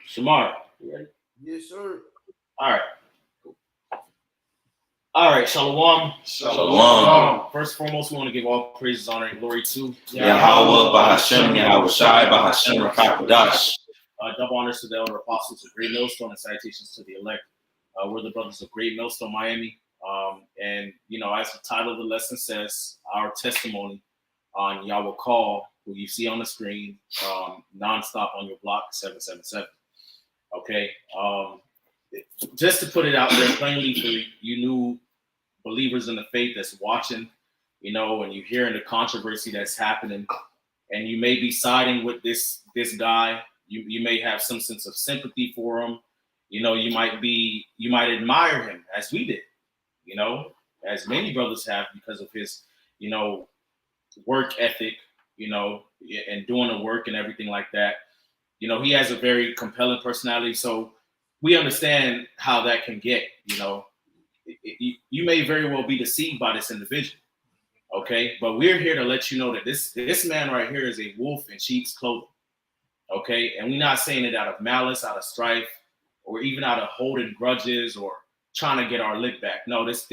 Shamar, you ready? Yes, sir. All right. All right, Shalom. Shalom. First and foremost, we want to give all praises, honor, and glory to Yahweh, Bahashem, Yahweh Shai, Bahashem, Rakakadash. Double honors to the elder apostles of Great Millstone and salutations to the elect. We're the brothers of Great Millstone, Miami. And, you know, as the title of the lesson says, our testimony on Yawakal, who you see on the screen, NonStop on your block, 777. Okay. Just to put it out there plainly for you new believers in the faith that's watching, you know, and you're hearing the controversy that's happening, and you may be siding with this guy. You may have some sense of sympathy for him. You know, you might admire him as we did, you know, as many brothers have because of his, you know, work ethic, you know, and doing the work and everything like that. You know, he has a very compelling personality. So we understand how that can get, you know. You may very well be deceived by this individual, okay? But we're here to let you know that this man right here is a wolf in sheep's clothing, okay? And we're not saying it out of malice, out of strife, or even out of holding grudges or trying to get our lick back. No, this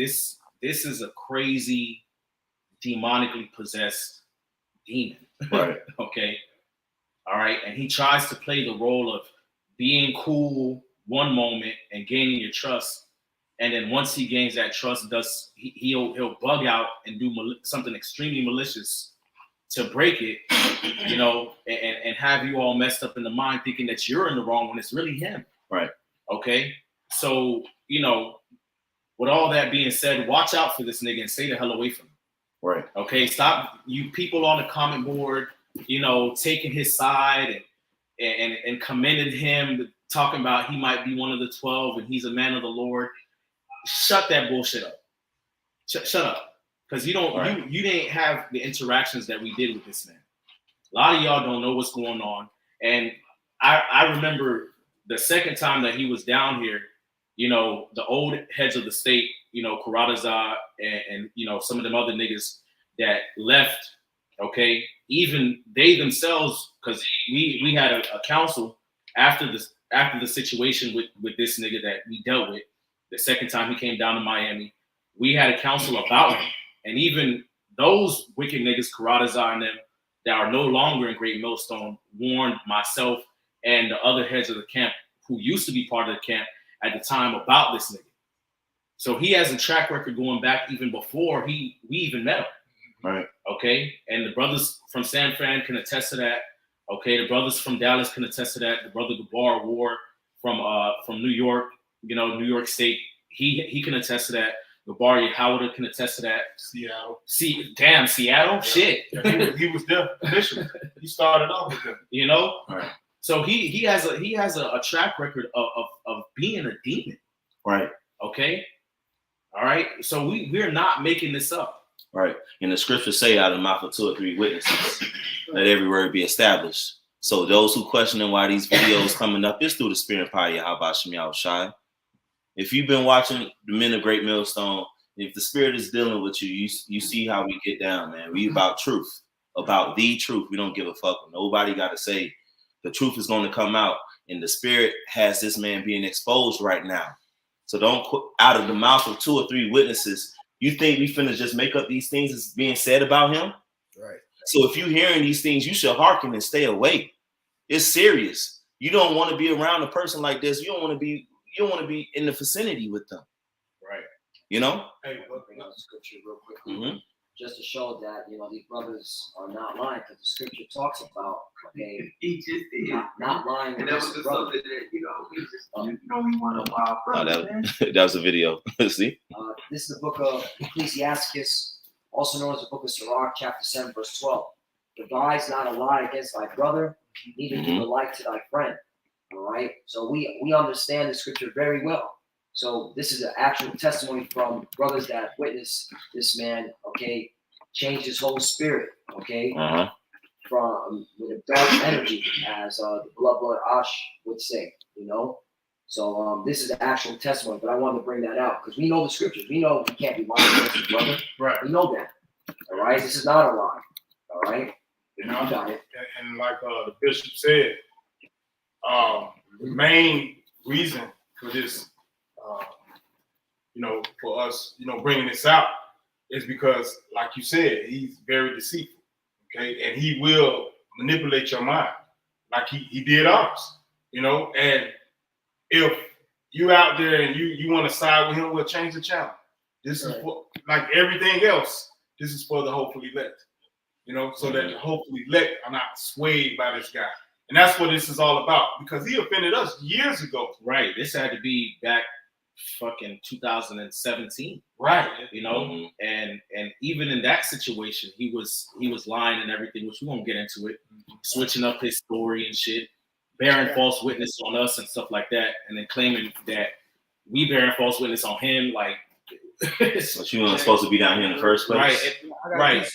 is a crazy, demonically possessed demon, Right. okay? All right, and he tries to play the role of being cool one moment and gaining your trust, and then once he gains that trust, he'll bug out and do something extremely malicious to break it, you know, and have you all messed up in the mind thinking that you're in the wrong when it's really him. Right. Okay. So, you know, with all that being said, watch out for this nigga and stay the hell away from him. Right. Okay. Stop you people on the comment board, you know, taking his side and commended him, talking about he might be one of the 12 and he's a man of the Lord. Shut that bullshit up. Shut up. Because you don't you didn't have the interactions that we did with this man. A lot of y'all don't know what's going on. And I remember the second time that he was down here, you know, the old heads of the state, you know, Karadazar and you know, some of them other niggas that left, okay, even they themselves, because we had a council after the situation with this nigga that we dealt with, the second time he came down to Miami, we had a council about him. And even those wicked niggas, Karadazar and them, that are no longer in Great Millstone, warned myself and the other heads of the camp who used to be part of the camp at the time about this nigga. So he has a track record going back even before we even met him. Right. Okay. And the brothers from San Fran can attest to that. Okay. The brothers from Dallas can attest to that. The brother Gabar War from New York, you know, New York State, he can attest to that. Gabar Howard can attest to that. Seattle. Seattle? Yeah. Shit. Yeah, he was there initially. He started off with them. You know? Right. So he has a track record of being a demon. Right. Okay. All right. So we're not making this up. Right. And the scriptures say out of the mouth of 2 or 3 witnesses, let every word be established. So those who questioning why these videos coming up is through the spirit and power of Yahweh Shai Shai. If you've been watching the Men of Great Millstone, if the spirit is dealing with you, you see how we get down, man. We about truth, about the truth. We don't give a fuck what nobody got to say. The truth is going to come out, and the spirit has this man being exposed right now. So don't out of the mouth of 2 or 3 witnesses. You think we finna just make up these things that's being said about him? Right. So if you're hearing these things, you should hearken and stay away. It's serious. You don't want to be around a person like this. You don't want to be in the vicinity with them. Right. You know? Hey, looking up the scripture real quick, just to show that, you know, these brothers are not lying, because the scripture talks about, okay, He just did. not lying. And that was just something that, you know, he just, you know, he want a wild brother, man. that was a video. See? This is the book of Ecclesiasticus, also known as the book of Sirach, chapter 7, verse 12. Devise not a lie against thy brother, neither give a lie to thy friend. All right? So we understand the scripture very well. So this is an actual testimony from brothers that witnessed this man, okay, change his whole spirit, okay, from with a dark energy, as the blood Ash would say, you know. So this is an actual testimony, but I wanted to bring that out because we know the scriptures. We know we can't be lying against his brother. Right. We know that. All right. This is not a lie. All right. You know, got it. And like the bishop said, the main reason for this, for us, bringing this out is because, like you said, he's very deceitful, okay? And he will manipulate your mind like he did ours, And if you out there and you want to side with him, we'll change the channel. This is for, like everything else, this is for the hopefully elect, so that the hopefully elect are not swayed by this guy. And that's what this is all about, because he offended us years ago. Right. This had to be back fucking 2017. Right. And even in that situation, he was lying and everything, which we won't get into it, switching up his story and shit, bearing false witness on us and stuff like that, and then claiming that we bearing false witness on him, like but you weren't supposed to be down here in the first place. Right.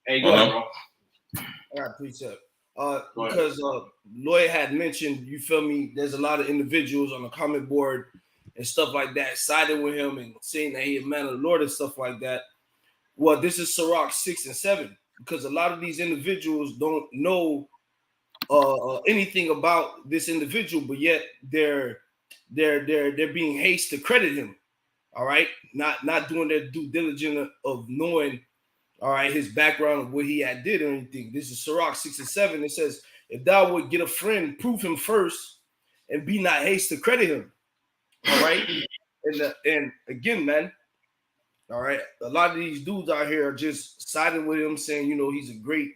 Hey, go ahead, bro. I got a precept. Because Lloyd had mentioned, you feel me, there's a lot of individuals on the comment board and stuff like that siding with him and saying that he a man of the Lord and stuff like that. Well, this is Sirach 6 and 7, because a lot of these individuals don't know anything about this individual, but yet they're being hasty to credit him. All right, not doing their due diligence of knowing, all right, his background of what he had did or anything. This is Sirach 6 and 7. It says, if thou would get a friend, prove him first, and be not hasty to credit him. All right, and again, man, all right, a lot of these dudes out here are just siding with him, saying he's a great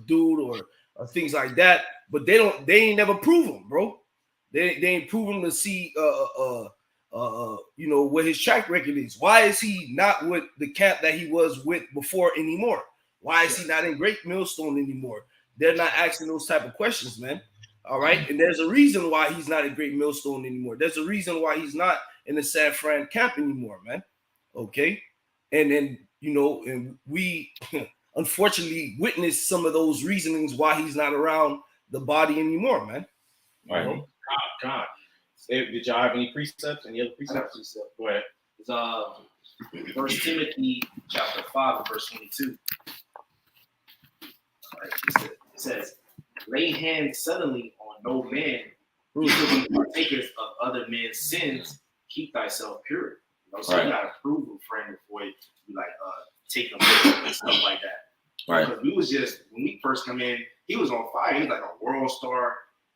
dude or things like that, but they ain't never prove him, bro. They ain't proven to see what his track record is. Why is he not with the camp that he was with before anymore? Why is he not in Great Millstone anymore? They're not asking those type of questions, man. All right. And there's a reason why he's not in Great Millstone anymore. There's a reason why he's not in the San Fran camp anymore, man. Okay. And then, and we unfortunately witnessed some of those reasonings why he's not around the body anymore, man. Right. God. Did y'all have any precepts? Any other precepts? Go ahead. It's First Timothy chapter 5 and verse 22. All right, it says, lay hands suddenly on no man, you partakers of other men's sins, keep thyself pure. So you gotta prove a friend before you like take them and stuff like that. Right. Because we was just, when we first come in, he was on fire. He was like a world star.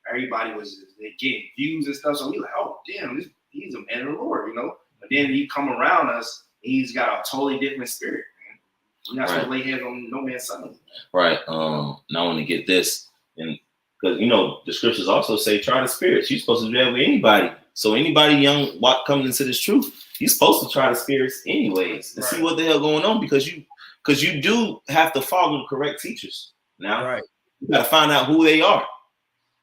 Everybody was getting views and stuff. So we like, oh damn, he's a man of the Lord, But then he come around us, and he's got a totally different spirit, man. You're not supposed to lay hands on no man's son. Right. Now I want to get this, and because the scriptures also say try the spirits. You're supposed to do that with anybody. So anybody young coming into this truth, you're supposed to try the spirits anyways and see what the hell going on, because you do have to follow the correct teachers. Now you got to find out who they are.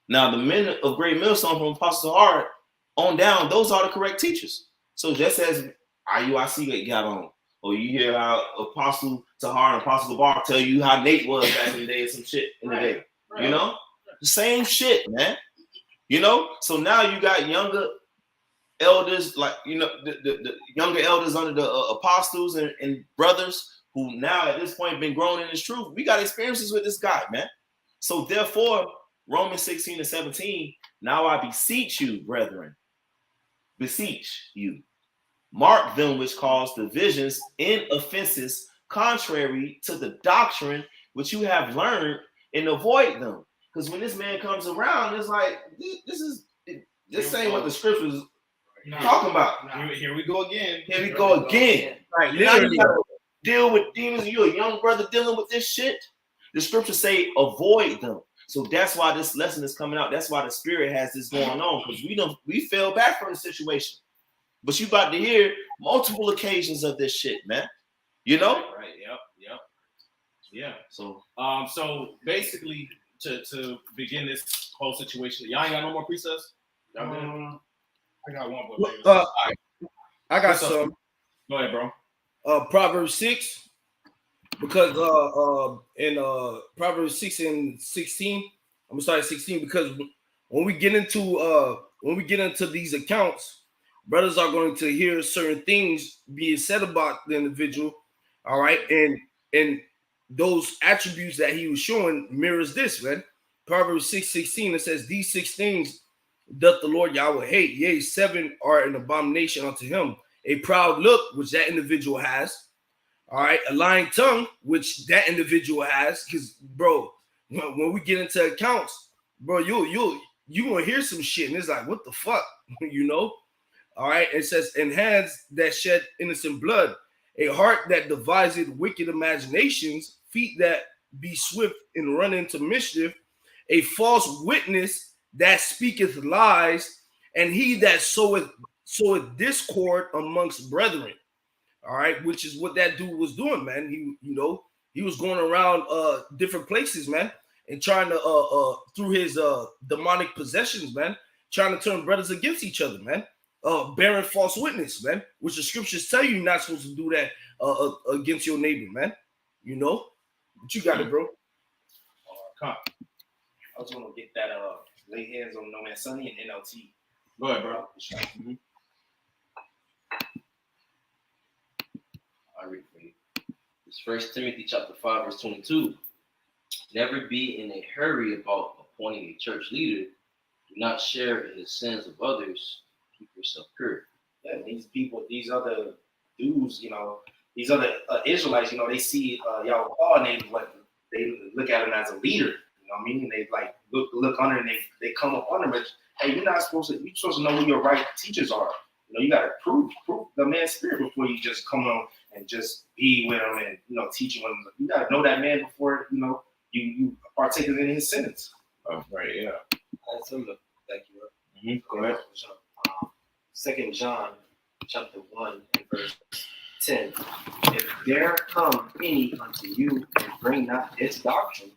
Now, the men of Great Millstone from Apostle Hart on down, those are the correct teachers. So just as IUIC got on, or you hear how Apostle Tahar and Apostle Bar tell you how Nate was back in the day, some shit in the day, the same shit, man. So now you got younger elders, like the younger elders under the apostles and brothers who now at this point been grown in this truth. We got experiences with this guy, man. So therefore, Romans 16 and 17, now I beseech you, brethren, beseech you, mark them which cause divisions and offenses contrary to the doctrine which you have learned, and avoid them. Because when this man comes around, it's like, this ain't what the scriptures talking about. Here we go again. Here we go again. Right, Now literally. you gotta deal with demons. You're a young brother dealing with this shit. The scriptures say avoid them. So that's why this lesson is coming out. That's why the spirit has this going on, because we fell back from the situation. But you about to hear multiple occasions of this shit, man. Right. Yep. Yeah. So basically, to begin this whole situation, y'all ain't got no more precepts? Y'all good? I got one, but I got some. Go ahead, bro. Proverbs 6, because in Proverbs 6 and 16, I'm gonna start at 16, because when we get into these accounts, brothers are going to hear certain things being said about the individual, all right, and those attributes that he was showing mirrors this, man. Proverbs 6:16, it says, these 6 things doth the Lord Yahweh hate. Yea, 7 are an abomination unto him. A proud look, which that individual has. All right, a lying tongue, which that individual has. Because, bro, when we get into accounts, bro, you gonna hear some shit, and it's like, what the fuck, you know? All right, it says, and hands that shed innocent blood, a heart that deviseth wicked imaginations, feet that be swift and run into mischief, a false witness that speaketh lies, and he that soweth discord amongst brethren. All right, which is what that dude was doing, man. He was going around different places, man, and trying to through his demonic possessions, man, trying to turn brothers against each other, man. Bearing false witness, man, which the scriptures tell you you're not supposed to do that against your neighbor, man. You know, but you got it, bro. I was gonna get that lay hands on No Man Sunny and NLT. Go ahead, bro. Mm-hmm. I read for you. It's 1 Timothy chapter 5, verse 22. Never be in a hurry about appointing a church leader. Do not share in the sins of others. Keep yourself pure. Yeah, these people, these other dudes, these other Israelites, they see Yawakal and they look at him as a leader. You know what I mean? They like look under and they come up on him. But hey, you're supposed to know who your right teachers are. You got to prove the man's spirit before you just come on and just be with him and teaching him. You got to know that man before you partake in his sentence. Oh, right, yeah. Thank you. Mm-hmm. Go ahead. 2 John chapter 1 and verse 10. If there come any unto you and bring not this doctrine,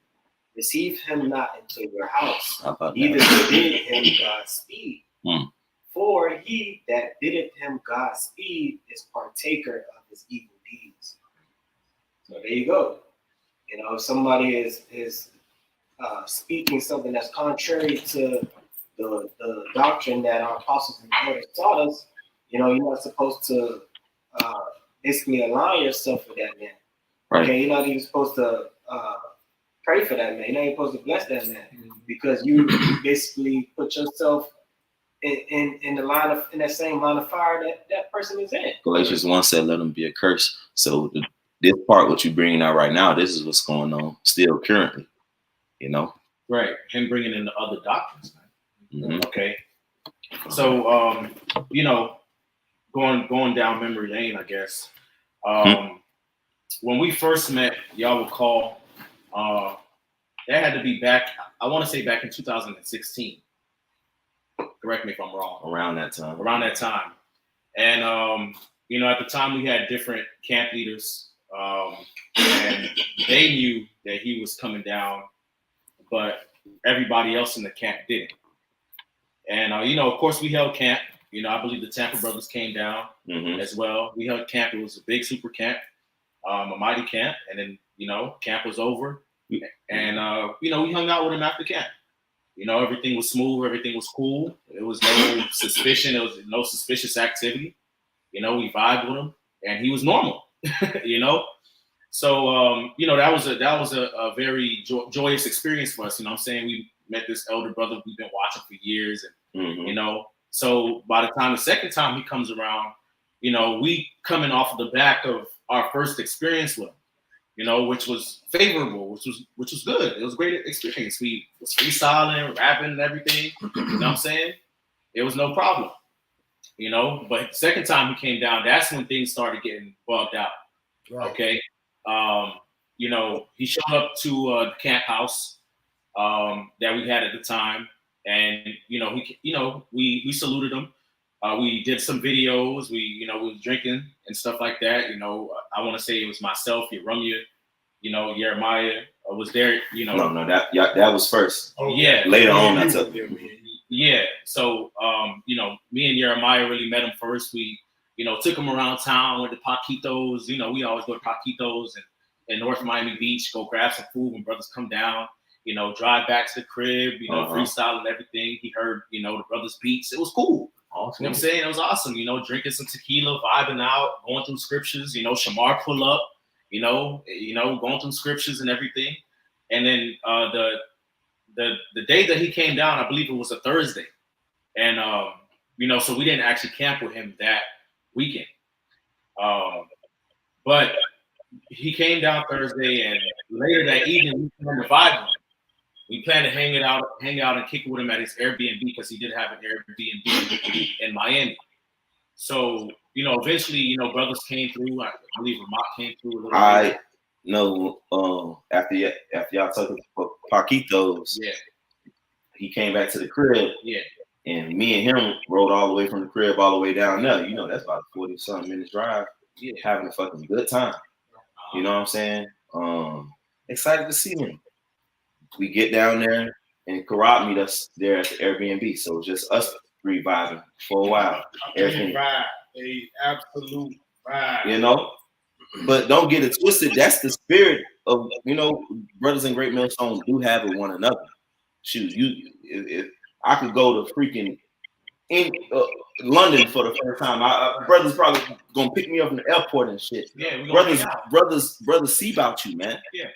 receive him not into your house, either bid him Godspeed. For he that biddeth him Godspeed is partaker of his evil deeds. So there you go. If somebody is speaking something that's contrary to the doctrine that our apostles and brothers taught us, you're not supposed to basically align yourself with that man. Right. Okay, you're not even supposed to pray for that man. You're not even supposed to bless that man because you basically put yourself in that same line of fire that person is in. Galatians 1 said, "Let them be a curse." So this part, what you bringing out right now, this is what's going on still currently. Right. Him bringing in the other doctrines, man. Mm-hmm. Okay. So, going down memory lane, I guess. When we first met, y'all will call. That had to be back. I want to say back in 2016. Correct me if I'm wrong. Around that time. And at the time we had different camp leaders, and they knew that he was coming down, but everybody else in the camp didn't. And of course, we held camp. I believe the Tampa brothers came down as well. We held camp. It was a big super camp, a mighty camp. And then camp was over, and we hung out with him after camp. Everything was smooth. Everything was cool. There was no suspicion. There was no suspicious activity. We vibed with him, and he was normal. So that was a very joyous experience for us. I'm saying? We met this elder brother we've been watching for years, and So by the time the second time he comes around, we coming off of the back of our first experience with him, which was favorable, which was good. It was a great experience. We was freestyling, rapping, and everything. You know what I'm saying? It was no problem. But the second time he came down, that's when things started getting bugged out. Right. Okay. He showed up to the camp house that we had at the time, and we saluted him. We did some videos. We was drinking and stuff like that. I want to say it was myself, Yerumia, Jeremiah was there. No, that was first. Yeah. Later on, I took. Yeah. So me and Jeremiah really met him first. We took him around town, went to Paquitos. We always go to Paquitos and North Miami Beach, go grab some food when brothers come down. Drive back to the crib. Freestyle and everything. He heard the brothers' beats. It was cool. Awesome. You know what I'm saying? It was awesome. Drinking some tequila, vibing out, going through scriptures. Shamar pull up. Going through scriptures and everything. And then the day that he came down, I believe it was a Thursday. And so we didn't actually camp with him that weekend. But he came down Thursday, and later that evening we planned to vibe him. We planned to hang out and kick it with him at his Airbnb because he did have an Airbnb in Miami. So, eventually, brothers came through. I believe Vermont came through a little bit. No, after y'all took Paquitos, Yeah. he came back to the crib. Yeah. And me and him rode all the way from the crib all the way down there. That's about a 40-something minutes drive. Yeah. Having a fucking good time. You know what I'm saying? Excited to see him. We get down there and Karat meet us there at the Airbnb. So just us three vibing for a while. Everything. A absolute vibe. But don't get it twisted. That's the spirit of, brothers in Great Millstone do have with one another. Shoot, if I could go to freaking in London for the first time, brothers probably gonna pick me up from the airport and shit. Yeah, we brothers see about you, man. Yeah.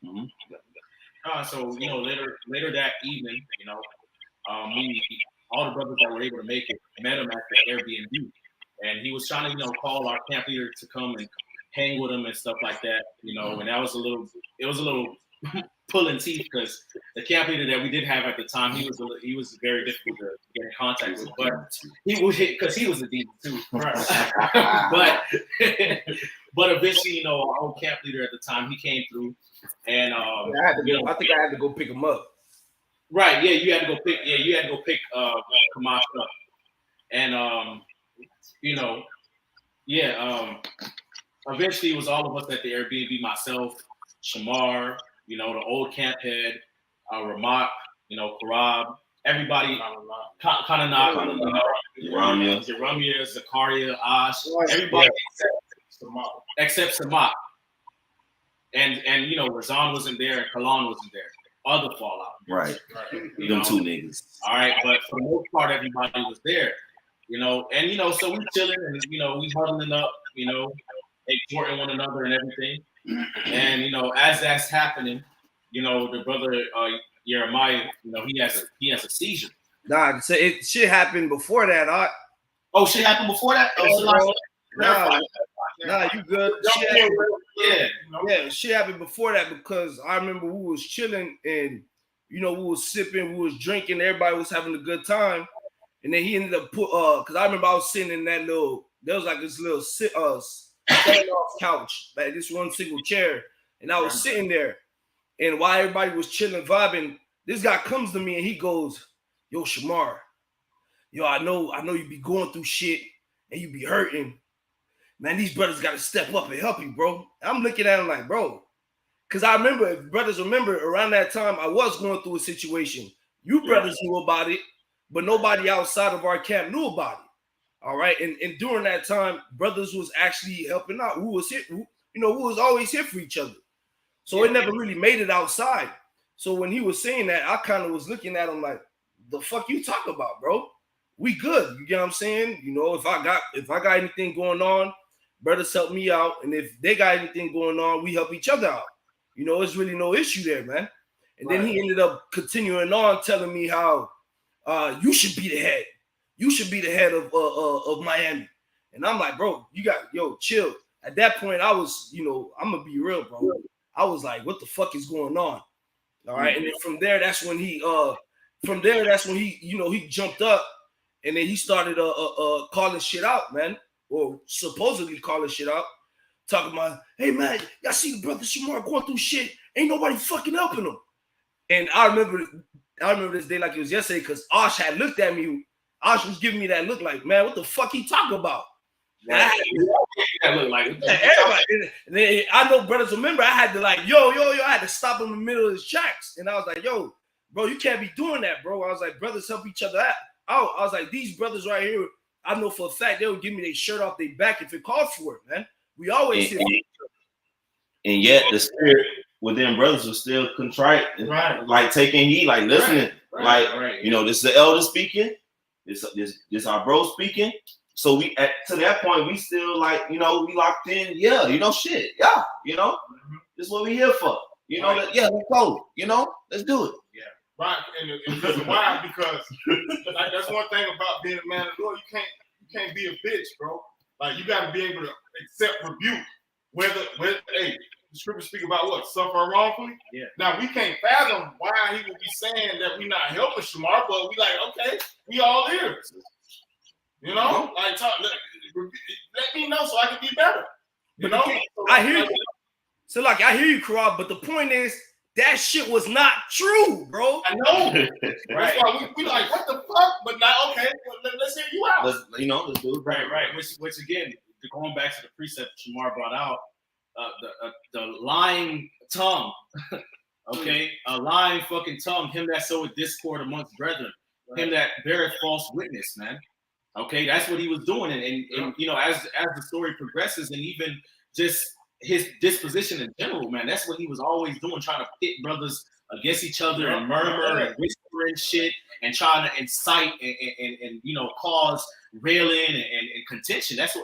Mm-hmm. So later that evening, all the brothers that were able to make it met him at the Airbnb, and he was trying to call our camp leader to come and hang with him and stuff like that, and that was a little pulling teeth because the camp leader that we did have at the time, he was very difficult to get in contact with, but he would hit because he was a demon too. Right. but eventually, our old camp leader at the time, he came through, and I think I had to go pick him up. Right. Yeah, you had to go pick. Yeah, you had to go pick Kamash up, and eventually it was all of us at the Airbnb. Myself, Shamar, the old camp head, Ramak, Karab, everybody, Kananat, Ramya, Zakaria, Ash, everybody except Samak. And Razan wasn't there and Kalan wasn't there. Other fallout. Right. Them two niggas. All right, but for the most part, everybody was there. And so we chilling and we huddling up, exhorting one another and everything. And as that's happening, the brother Jeremiah, he has a seizure. Nah, so shit happened before that. Oh, shit happened before that? Nah, you good. Shit happened before that because I remember we was chilling and we was sipping, we was drinking, everybody was having a good time. And then he ended up because I remember I was sitting in that there was like this little stand-off couch, like this one single chair, and I was sitting there. And while everybody was chilling, vibing, this guy comes to me and he goes, "Yo, Shamar, I know you be going through shit and you be hurting. Man, these brothers got to step up and help you, bro." I'm looking at him like, bro, because I remember, if brothers remember, around that time, I was going through a situation. You brothers knew about it, but nobody outside of our camp knew about it. All right, and during that time, brothers was actually helping out. Who was here? We was always here for each other. So it never really made it outside. So when he was saying that, I kind of was looking at him like, the fuck you talk about, bro? We good. You get what I'm saying? If I got anything going on, brothers help me out. And if they got anything going on, we help each other out. It's really no issue there, man. And then he ended up continuing on telling me how you should be the head. You should be the head of Miami. And I'm like, bro, chill. At that point, I was, I'm gonna be real, bro. I was like, what the fuck is going on? All right. And then from there, that's when he he jumped up and then he started calling shit out, man. Or supposedly calling shit out. Talking about, hey man, y'all see the brother Shamar going through shit. Ain't nobody fucking helping him. And I remember this day like it was yesterday because Osh had looked at me. Osh was giving me that look like, man, what the fuck he talking about? That look like everybody. And then I know brothers remember I had to like, yo, I had to stop him in the middle of his tracks. And I was like, yo, bro, you can't be doing that, bro. I was like, brothers help each other out. I was like, these brothers right here, I know for a fact they would give me their shirt off their back if it called for it, man. We always hit each other. And yet the spirit within brothers was still contrite, like taking heed, like listening. This is the elder speaking. This our bro speaking. So we to that point we still like we locked in. Shit. This is what we here for. Let's go. Let's do it. Right, and the reason why, because like, that's one thing about being a man of the Lord. You can't be a bitch, bro. Like you got to be able to accept rebuke. Whether hey, the scriptures speak about what suffer wrongfully. Yeah. Now we can't fathom why he would be saying that we not helping Shamar, but we like okay, we all ears. You know, like let me know so I can be better. You know, I hear you. So like I hear you, Karab, but the point is that shit was not true, bro. I know. That's why we like what the fuck, but not okay. Well, let's hear you out. Let's do it. Right. Which again, going back to the precept Shamar brought out, the lying tongue. Okay, a lying fucking tongue. Him that soweth discord amongst brethren. Him that beareth false witness, man. Okay, that's what he was doing, and you know, as the story progresses, and even just his disposition in general, man, that's what he was always doing, trying to pit brothers against each other and murmur and whisper and shit, and trying to incite and you know, cause railing and contention. That's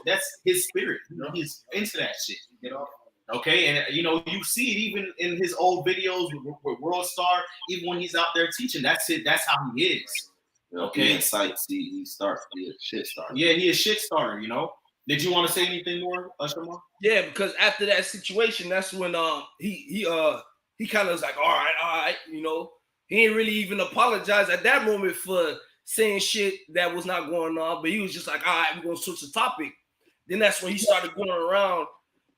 his spirit. You know, he's into that shit. You know. Okay, and you know, you see it even in his old videos with World Star, even when he's out there teaching. That's it. That's how he is. Okay, he incites. He starts. He a shit starter. Yeah, he a shit starter. You know. Did you want to say anything more, Shamar? Yeah, because after that situation, that's when he kind of was like, all right, you know, he ain't really even apologize at that moment for saying shit that was not going on, but he was just like, all right, we're gonna switch the topic. Then that's when he started going around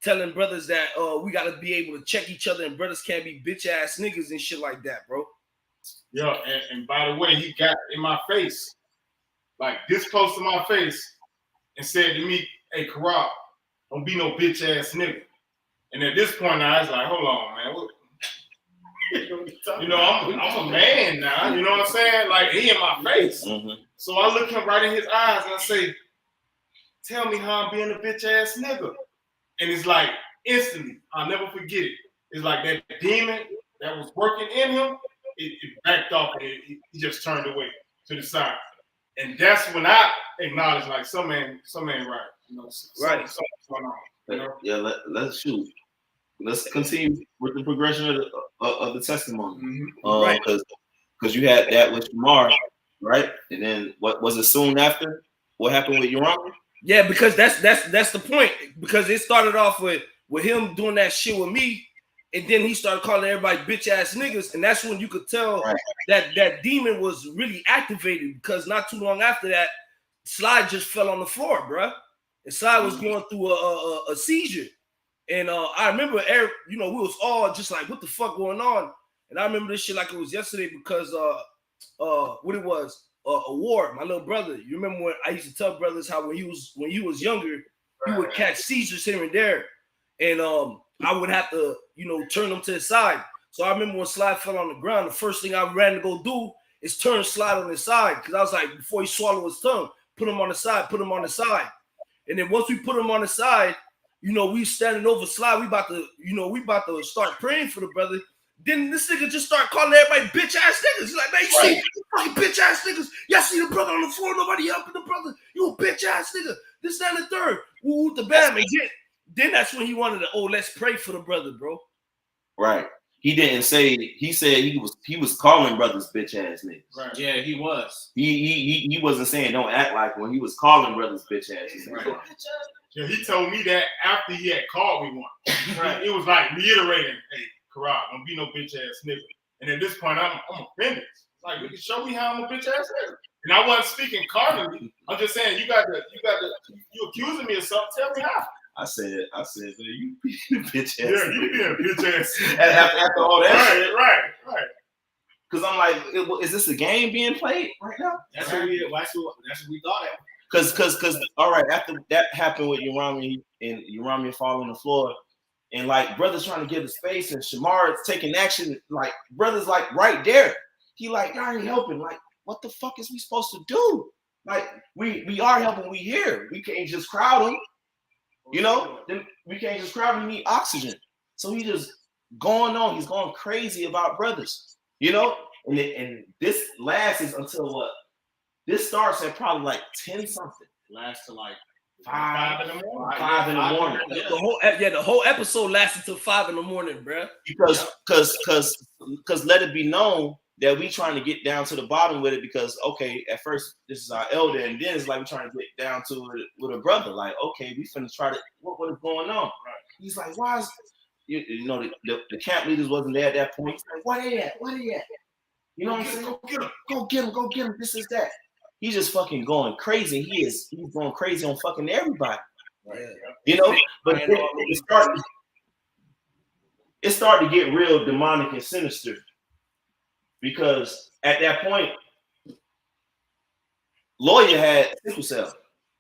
telling brothers that we gotta be able to check each other and brothers can't be bitch ass niggas and shit like that, bro. Yeah, and by the way, he got in my face, like this close to my face, and said to me, "Hey, Karab, don't be no bitch ass nigga." And at this point, I was like, "Hold on, man. What? You know, I'm a man now. You know what I'm saying? Like he in my face." Mm-hmm. So I look him right in his eyes and I say, "Tell me how I'm being a bitch ass nigga." And it's like instantly, I'll never forget it. It's like that demon that was working in him, it backed off and he just turned away to the side. And that's when I acknowledged, like, some ain't right. You know, something's going on. You know? Yeah, let's shoot. Let's continue with the progression of the testimony. Mm-hmm. Right. Because you had that with Shamar, right? And then what was it soon after? What happened with Yawakal? Yeah, because that's the point. Because it started off with him doing that shit with me, and then he started calling everybody bitch ass niggas, and that's when you could tell that demon was really activated. Because not too long after that, Sly just fell on the floor, bruh. And Sly was going through a seizure, and I remember Eric. You know, we was all just like, "What the fuck going on?" And I remember this shit like it was yesterday because what it was. Award, my little brother. You remember when I used to tell brothers how when he was younger, he would catch seizures here and there, and I would have to, you know, turn him to the side. So I remember when Slide fell on the ground, the first thing I ran to go do is turn Slide on his side, because I was like, before he swallowed his tongue, put him on the side, and then once we put him on the side, you know, we standing over Slide, we about to start praying for the brother. Then this nigga just start calling everybody bitch ass niggas. He's like, man, you see, bitch ass niggas. Y'all see the brother on the floor, nobody helping the brother. You a bitch ass nigga. This, that, and the third. Woo, the bam. And then that's when he wanted to, let's pray for the brother, bro. Right. He didn't say. He said he was calling brothers bitch ass niggas. Right. Yeah, he was. He wasn't saying don't act like when he was calling brothers bitch ass niggas. Right. Yeah, he told me that after he had called me once. Right. It was like reiterating, "Hey, Karab, don't be no bitch ass nigga." And at this point, I'm offended. Like, you can show me how I'm a bitch ass nigga. And I wasn't speaking carnally. I'm just saying, you accusing me of something. Tell me how. I said, man, you be a bitch ass. Yeah, you be a bitch ass. after all that. Right. Because I'm like, is this a game being played right now? That's what we thought at. Because all right, after that happened with Urami falling on the floor. And like brothers trying to give the space, and Shamar is taking action. Like brothers, like right there, he like, y'all ain't helping. Like, what the fuck is we supposed to do? Like, we are helping. We here. We can't just crowd them. You know, then we can't just crowd them. We need oxygen. So he just going on. He's going crazy about brothers. You know, and this lasts until what? This starts at probably like 10 something. Lasts to like 5 in the morning. 5 in the morning. Yeah. The whole episode lasted till 5 in the morning, bro. Because let it be known that we trying to get down to the bottom with it because okay, at first this is our elder, and then it's like we're trying to get down to it with a brother. Like, okay, we finna try to what is going on? Right. He's like, why is you know the camp leaders wasn't there at that point. He's like, where they at? Where they at? You know what I'm saying? Go get him. This is that. He's just fucking going crazy. He's going crazy on fucking everybody. Right. You know, but it started to get real demonic and sinister. Because at that point, Lawyer had sickle cell.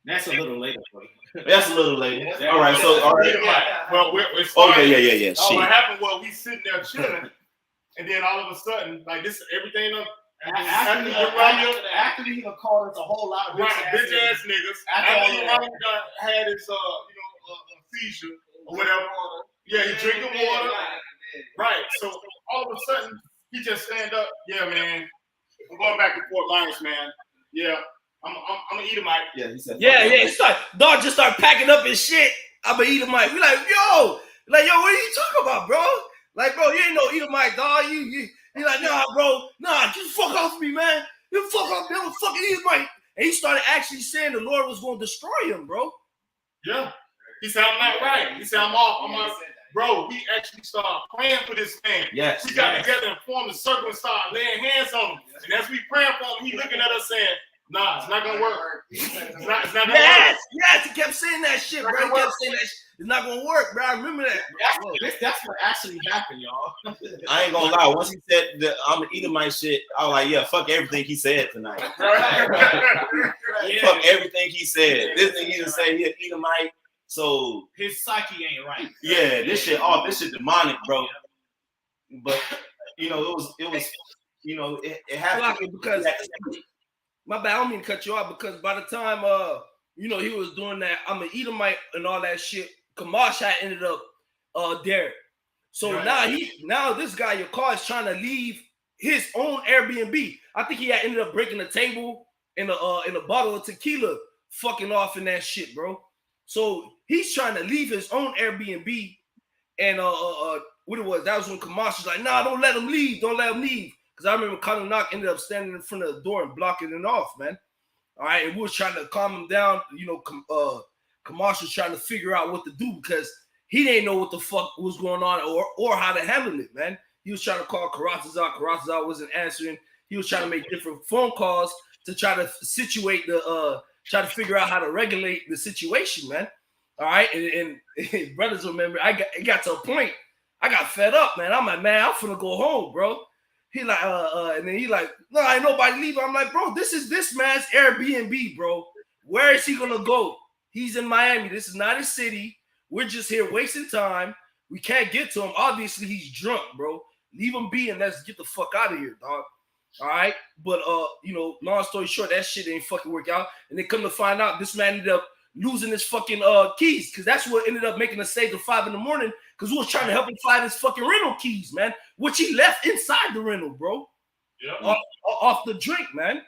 That's a little later, buddy. That's a little later. All right, so all right. Well, Yeah. Oh, what happened was we sitting there chilling, and then all of a sudden, like this, everything up. Actually, he called us a whole lot of bitch ass niggas. After Ronnie had his seizure or whatever. Yeah, he drinking water. Right. So all of a sudden, he just stand up. Yeah, man. I'm going back to Fort Myers, man. Yeah. I'm gonna eat a mic. Yeah, he said. Yeah. Dog just start packing up his shit. I'm gonna eat a mic. We like, yo, what are you talking about, bro? Like, bro, you ain't no eat a mic, dog. You like, nah, bro, just fuck off me, man. You fuck off me, I'm gonna fucking eat a mic. And he started actually saying the Lord was gonna destroy him, bro. Yeah. He said, I'm not right. He said, I'm off. I'm like, bro, we actually started praying for this man. Yes. We got together and formed a circle and started laying hands on him. And as we praying for him, he looking at us saying, nah, it's not gonna work. It's not gonna work. Yes, he kept saying that shit, bro. He kept saying that shit. It's not gonna work, bro. I remember that. That's what actually happened, y'all. I ain't gonna lie. Once he said that I'm gonna eat my shit, I was like, yeah, fuck everything he said tonight. Fuck everything he said. This thing he didn't say he'll eat mic. So his psyche ain't right. Yeah, this shit demonic, bro. But you know, it was you know, it happened because my bad, I don't mean to cut you off because by the time you know, he was doing that I'm gonna eat a mic and all that shit, Kamash had ended up there. So now this guy, your car is trying to leave his own Airbnb. I think he had ended up breaking the table in a bottle of tequila, fucking off in that shit, bro. So he's trying to leave his own Airbnb, and what it was, that was when Kamash was like, nah, don't let him leave. Because I remember Colin Knock ended up standing in front of the door and blocking it off, man. All right, and we was trying to calm him down. You know, Kamash was trying to figure out what to do because he didn't know what the fuck was going on or how to handle it, man. He was trying to call Karatazar. Karatazar wasn't answering. He was trying to make different phone calls to try to situate try to figure out how to regulate the situation, man. All right, and brothers remember, it got to a point, I got fed up, man. I'm like, man, I'm finna go home, bro. He like, and then he like, no, ain't nobody leaving. I'm like, bro, this is this man's Airbnb, bro. Where is he gonna go? He's in Miami. This is not his city. We're just here wasting time. We can't get to him. Obviously, he's drunk, bro. Leave him be and let's get the fuck out of here, dog. All right, but you know, long story short, that shit ain't fucking work out. And they come to find out, this man ended up losing his fucking keys, because that's what ended up making us stay till 5 a.m. because we was trying to help him find his fucking rental keys, man, which he left inside the rental, bro. Yeah, off the drink, man.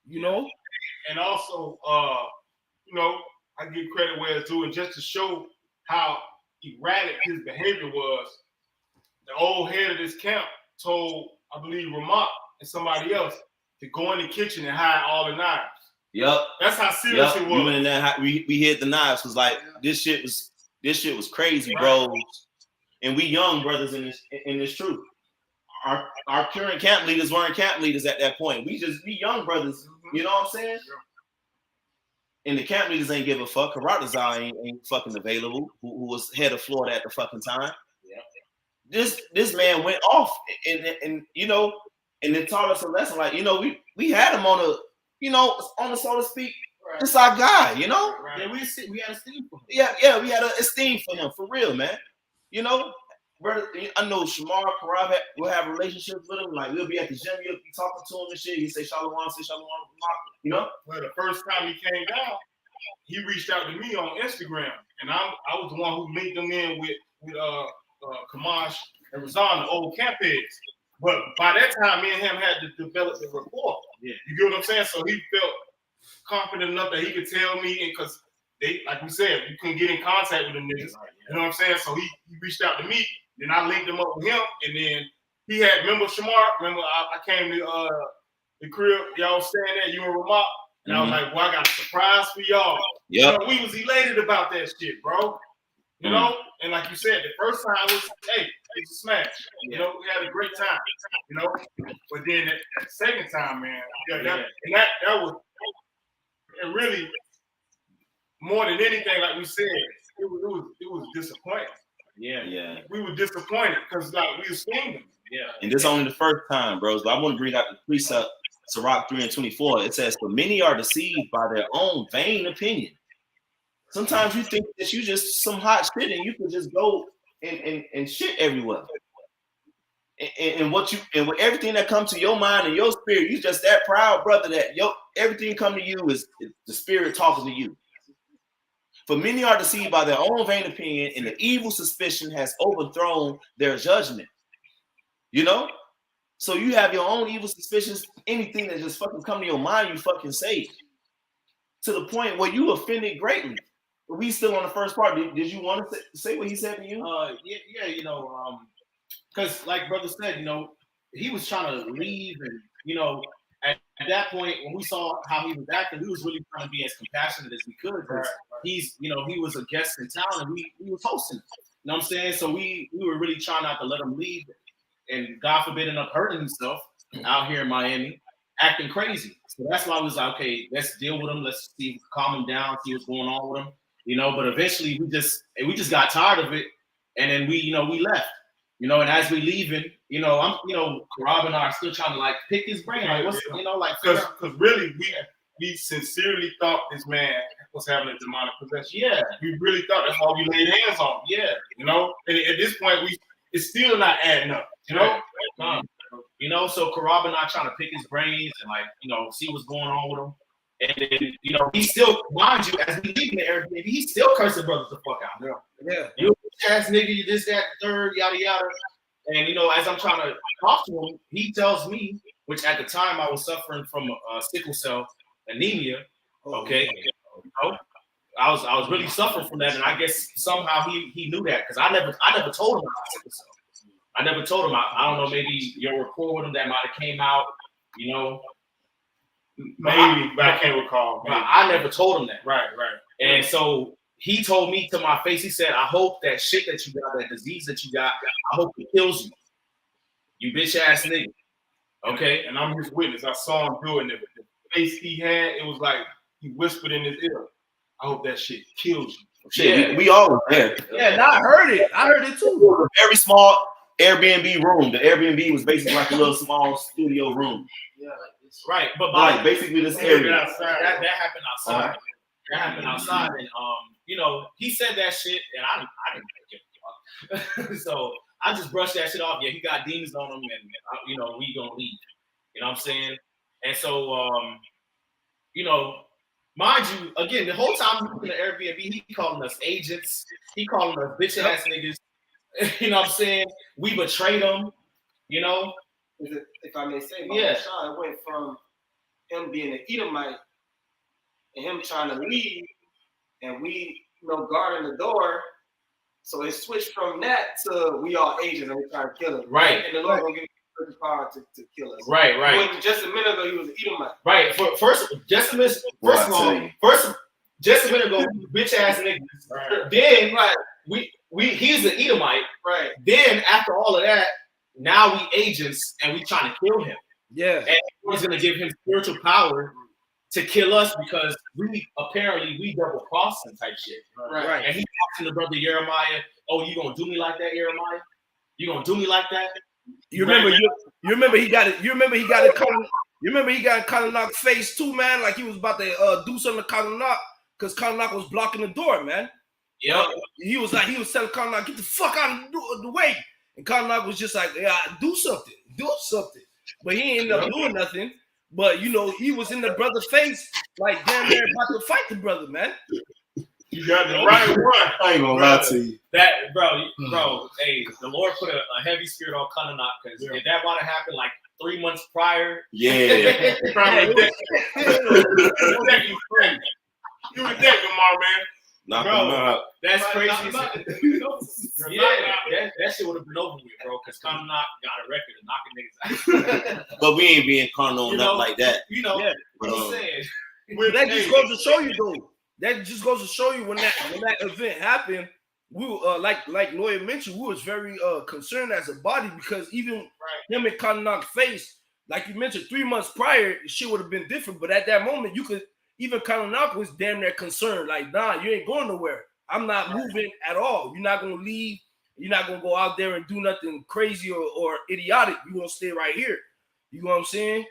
You know, and also, you know, I give credit where it's due, and just to show how erratic his behavior was, the old head of this camp told, I believe, Ramak and somebody else to go in the kitchen and hide all the knives. Yep. That's how serious it was. We went in there, we hid the knives because like this shit was crazy, bro. And we young brothers in this truth. Our current camp leaders weren't camp leaders at that point. We young brothers, you know what I'm saying? And the camp leaders ain't give a fuck. Karatazar ain't fucking available, who was head of Florida at the fucking time. Yeah. This man went off and you know, and it taught us a lesson. Like, you know, we had him on a, you know, on the so to speak. Right. This our guy, you know. Right. Yeah, we had esteem for him. Yeah, we had an esteem for him, for real, man. You know, brother, I know Shamar Karab will have relationships with him. Like, we'll be at the gym, you'll be talking to him and shit. He say Shalom, you know. Well, the first time he came down, he reached out to me on Instagram, and I was the one who linked him in with Kamash and Razan, the old camp heads. But by that time, me and him had to develop the rapport. Yeah. You get what I'm saying? So he felt confident enough that he could tell me, and because they, like we said, you couldn't get in contact with the niggas. You know what I'm saying? So he reached out to me, then I linked him up with him, and then he had, remember Shamar? Remember I came to the crib, y'all was staying there, you and Ramok, and I was like, well, I got a surprise for y'all. Yep. You know, we was elated about that shit, bro. You know, and like you said, the first time was, hey, it's a smash. You know, we had a great time. You know, but then that second time, man, that was and really more than anything, like we said, it was disappointing. Yeah. We were disappointed because like we were seeing them. Yeah. And this only the first time, bros. But I want to bring out the precept, Sirach 3:24. It says, "For many are deceived by their own vain opinion." Sometimes you think that you just some hot shit and you can just go and shit everywhere. And with everything that comes to your mind and your spirit, you just that proud, brother, that everything come to you is the spirit talking to you. For many are deceived by their own vain opinion, and the evil suspicion has overthrown their judgment. You know? So you have your own evil suspicions, anything that just fucking come to your mind, you fucking say. To the point where you offended greatly. We still on the first part. Did you want to say what he said to you? Yeah, you know, because like brother said, you know, he was trying to leave, and you know, at that point when we saw how he was acting, we was really trying to be as compassionate as we could. Right. He's, you know, he was a guest in town, and we was hosting him. You know what I'm saying? So we were really trying not to let him leave, and God forbid end up hurting himself out here in Miami, acting crazy. So that's why I was like, okay, let's deal with him. Let's see, calm him down, see what's going on with him. You know, but eventually we just got tired of it, and then we left. You know, and as we leaving, you know, Rob and I are still trying to like pick his brain, like what's you know, like because really we sincerely thought this man was having a demonic possession. Yeah, we really thought that's why we laid hands on him. Yeah, you know, and at this point it's still not adding up. You know, you know, so Karab and I trying to pick his brains and like you know see what's going on with him. And then, you know, he still, mind you, as we leaving the Airbnb, he's still cursing brothers the fuck out. Yeah. You ass nigga, this, that, third, yada, yada. And, you know, as I'm trying to talk to him, he tells me, which at the time I was suffering from sickle cell anemia. Okay. You know, I was really suffering from that. And I guess somehow he knew that because I never told him about sickle cell. I never told him. I don't know, maybe your rapport with him that might have came out, you know. Maybe, but I can't recall. I never told him that. Right. And so he told me to my face, he said, I hope that shit that you got, that disease that you got, I hope it kills you. You bitch ass nigga. Okay? And I'm his witness. I saw him do it. And the face he had, it was like he whispered in his ear, I hope that shit kills you. Shit, we all were there. Yeah, and I heard it. I heard it too. Very small Airbnb room. The Airbnb was basically like a little small studio room. Yeah. Right, but like basically this area. That happened outside. That happened outside, and you know, he said that shit, and I didn't give a fuck. So I just brushed that shit off. Yeah, he got demons on him, and you know, we gonna leave. You know what I'm saying? And so, you know, mind you, again, the whole time we were in the Airbnb, he calling us agents. He calling us bitch ass niggas. You know what I'm saying? We betrayed him. You know. If I may say, yeah, Sean, it went from him being an Edomite and him trying to leave, and we, you know, guarding the door. So it switched from that to we all agents and we trying to kill him. Right. And the Lord gonna give you the power to kill us. Right. When just a minute ago he was an Edomite. Right. First of all, just a minute ago, bitch ass niggas. Right. Then he's an Edomite. Right. Then after all of that, now we agents and we trying to kill him. Yeah. And he's gonna give him spiritual power to kill us because we double crossing type shit. Right. And he's asking the brother Jeremiah, "Oh, you gonna do me like that, Jeremiah? You gonna do me like that?" You remember he got it. You remember he got Kalanock face too, man. Like he was about to do something to Kalanock because Kalanock was blocking the door, man. Yeah. He was telling Kalanock, "Get the fuck out of the way." And Kalanock was just like, "Yeah, do something." But he ended up doing nothing. But you know, he was in the brother's face, like damn near about to fight the brother, man. You got the right one. I ain't gonna lie to you. That bro, hey, the Lord put a heavy spirit on Kalanock because if that would have happened like 3 months prior, yeah. Probably you were dead, Lamar, man. Knock Bro, him out. That's crazy. You're Yeah, not that shit would have been over with, bro. Because Common Knock got a record of knocking niggas out. But we ain't being carnal You nothing know, like that. You know, Yeah. But, I'm saying. But that just goes to show you, though. That just goes to show you when that event happened. We like Lawyer mentioned, we was very concerned as a body because even him and Kanak faced, like you mentioned, 3 months prior, shit would have been different. But at that moment, you could even Kanak was damn near concerned, like, nah, you ain't going nowhere. I'm not moving at all. You're not gonna leave. You're not gonna go out there and do nothing crazy or idiotic. You gonna stay right here. You know what I'm saying?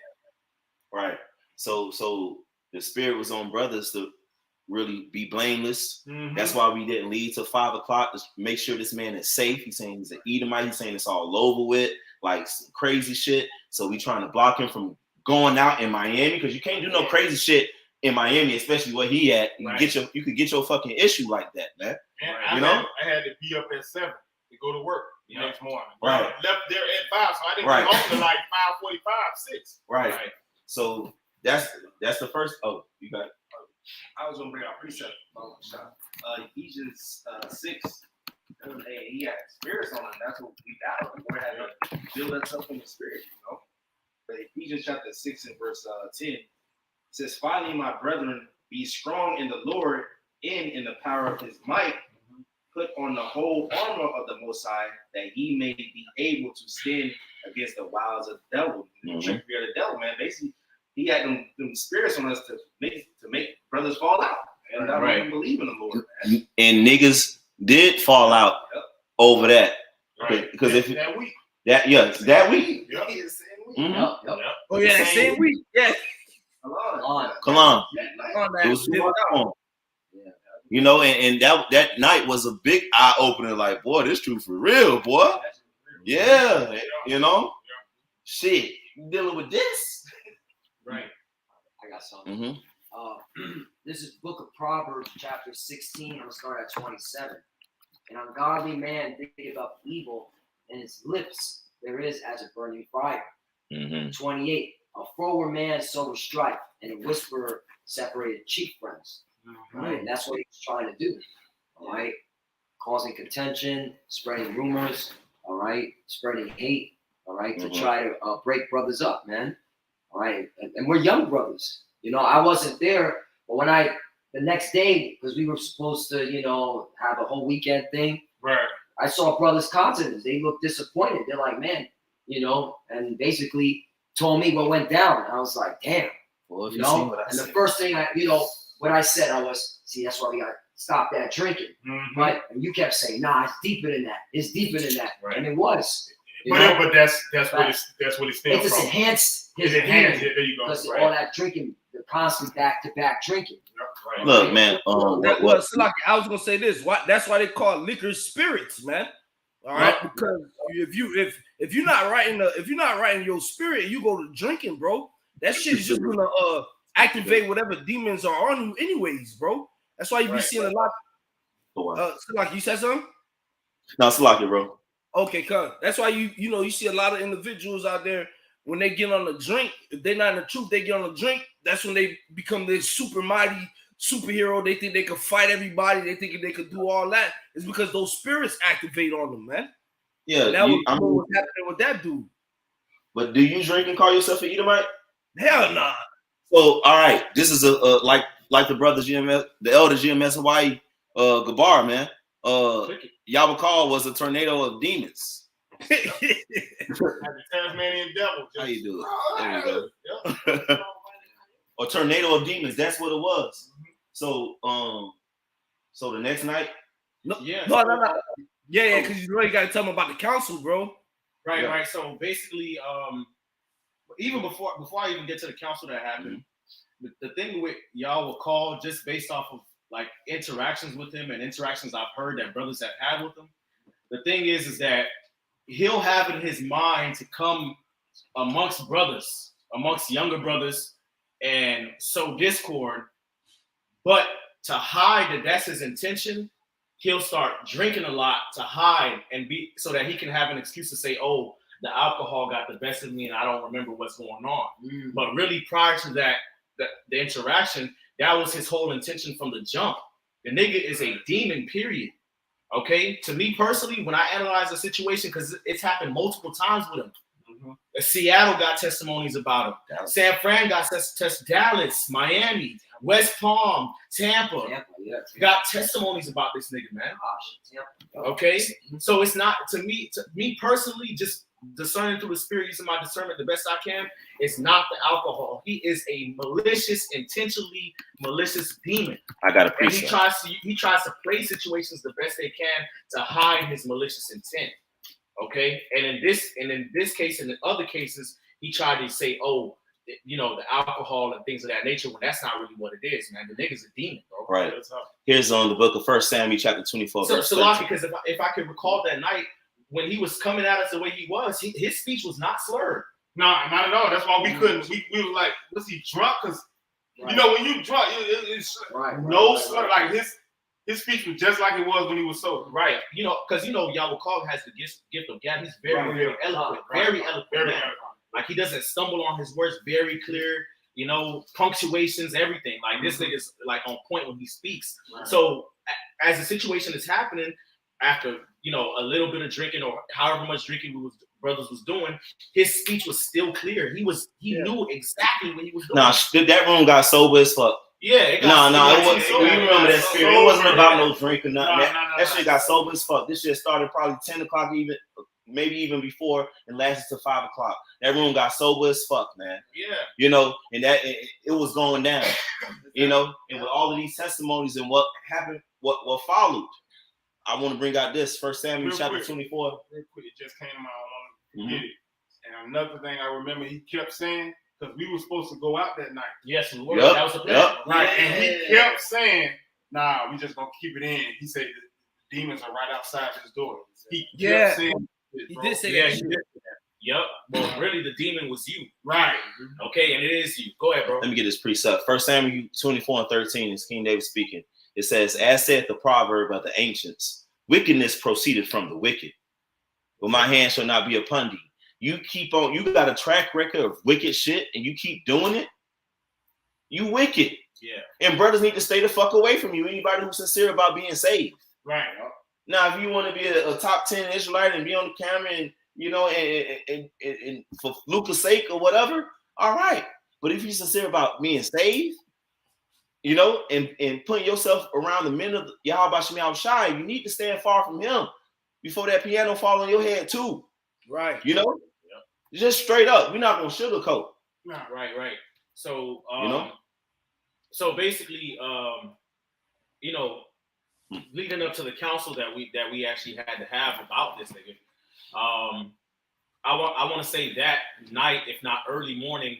Right. So the spirit was on brothers to really be blameless. Mhm. That's why we didn't leave till 5 o'clock to make sure this man is safe. He's saying he's an Edomite. He's saying it's all over with, like some crazy shit. So we trying to block him from going out in Miami because you can't do no crazy shit in Miami, especially where he at. You could get your fucking issue like that, man. And I had to be up at 7 to go to work the next morning. Right. I left there at 5, so I didn't Right. get home till like 5:45, 6. Right. So that's the first. Oh, you got it. I was gonna bring out precept. Ephesians 6. Hey, he had spirits on him. That's what we got. We had to build us up in the spirit, you know. But Ephesians chapter 6 and verse 10 says, "Finally, my brethren, be strong in the Lord and in the power of His might. Put on the whole armor of the Most High, that ye may be able to stand against the wiles of the devil." The trickery of the devil, man. Basically, he had them spirits on us to make brothers fall out and not even believe in the Lord, man. And niggas did fall out over that. Because if that week. that week. Yep. Mhm. Oh yeah, that same week. Yeah. Come on. It was too much on. You know, and that night was a big eye opener. Like, boy, this true for real, boy. Yeah, you know, shit, you dealing with this, Right. I got something. This is Book of Proverbs, chapter 16. I'm gonna start at 27. An ungodly man thinketh up evil, and his lips there is as a burning fire. 28. A forward man soweth strife, and a whisperer separated cheap friends. Right, and that's what he's trying to do. All right, causing contention, spreading rumors. All right, spreading hate. All right, to try to break brothers up, man. All right, and we're young brothers. You know, I wasn't there, but when the next day, because we were supposed to, you know, have a whole weekend thing. Right. I saw brothers' cousins. They looked disappointed. They're like, man, you know, and basically told me what went down. And I was like, damn. Well, if you you know, see what I and the said. first thing what I said, I was, see, that's why we got to stop that drinking. But and you kept saying, nah, it's deeper than that. It's deeper than that. Right. And it was. But that's what it stems It's just from. enhanced his It's enhanced. There you go. because Right. all that drinking, the constant back-to-back drinking. Right. Look, man. Like, I was gonna say this. That's why they call liquor spirits, man. All right, because if you're not writing your spirit, you go to drinking, bro. That shit is just gonna activate whatever demons are on you, anyways, bro. That's why you be seeing a lot. Like you said something. No, it's like it, bro. Okay, come. That's why you see a lot of individuals out there when they get on the drink. If they're not in the truth, they get on the drink. That's when they become this super mighty superhero. They think they could fight everybody. They think they could do all that. It's because those spirits activate on them, man. Yeah, and that was happening with that dude. But do you drink and call yourself an Edomite? Hell nah. So, all right, this is like the brothers GMS, the elder GMS Hawaii, Gabar, man. Yawakal was a tornado of demons. The Tasmanian devil. How you do it? There you go. A tornado of demons. That's what it was. So the next night. No. Yeah, because you really got to tell them about the council, bro. Right. So basically, even before I even get to the council that happened, the thing with Yawakal, just based off of like interactions with him and interactions I've heard that brothers have had with him, the thing is that he'll have in his mind to come amongst brothers, amongst younger brothers, and sow discord. But to hide that that's his intention, he'll start drinking a lot to hide and be so that he can have an excuse to say, "Oh, the alcohol got the best of me, and I don't remember what's going on." But really, prior to that, the interaction, that was his whole intention from the jump. The nigga is a demon, period. Okay? To me personally, when I analyze the situation, because it's happened multiple times with him. Seattle got testimonies about him. Dallas. San Fran got Dallas, Miami, West Palm, Tampa. Got testimonies about this nigga, man. Okay? So it's not, to me personally, just discerning through the spirit, using my discernment the best I can, it's not the alcohol. He is a malicious, intentionally malicious demon. I got to And preach. he tries to play situations the best they can to hide his malicious intent. Okay, and in this case, and in other cases, he tried to say, "Oh, you know, the alcohol and things of that nature." When that's not really what it is, man. The nigga's a demon, bro. Right. Here's on the book of 1 Samuel, chapter 24. So, verse Lucky, 13. because if I could recall that night when he was coming at us the way he was, his speech was not slurred. No, not at all. That's why we couldn't. We were like, was he drunk? Because you know when you drunk, it's no slur. Like his speech was just like it was when he was sober. Right. You know, because Yawakal has the gift of gab. He's very eloquent, very eloquent. Man. Like he doesn't stumble on his words, very clear. You know, punctuations, everything. Like this nigga's like on point when he speaks. Right. So as the situation is happening, after a little bit of drinking or however much drinking brothers was doing, his speech was still clear. He knew exactly what he was doing. Nah, that room got sober as fuck. Yeah, it was. You remember that spirit? It wasn't about no drink or nothing. That shit got sober as fuck. This shit started probably 10 o'clock, maybe even before, and lasted to 5 o'clock. That room got sober as fuck, man. Yeah. And that it was going down. And with all of these testimonies and what happened, what followed, I want to bring out this 1 Samuel chapter 24. Real quick, it just came to my mind. And another thing I remember, he kept saying, because we were supposed to go out that night. Yes, we were. That was the plan. Right. And he kept saying, nah, we just gonna keep it in. He said the demons are right outside his door. He kept saying he did say that. Yep. Well, really, the demon was you. Right. Okay, and it is you. Go ahead, bro. Let me get this precept. 1 Samuel 24 and 13 is King David speaking. It says, as saith the proverb of the ancients, wickedness proceeded from the wicked, but my hand shall not be upon thee. You got a track record of wicked shit and you keep doing it, you wicked. Yeah. And brothers need to stay the fuck away from you. Anybody who's sincere about being saved. Right. Now, if you want to be a top 10 Israelite and be on the camera and, and for Luca's sake or whatever, all right. But if you're sincere about being saved, and putting yourself around the men of Yahweh Shemiah Shai, you need to stand far from him before that piano fall on your head too. Right. Just straight up. We're not gonna sugarcoat. No. Right. So so basically, leading up to the council that we actually had to have about this nigga, I want to say that night, if not early morning,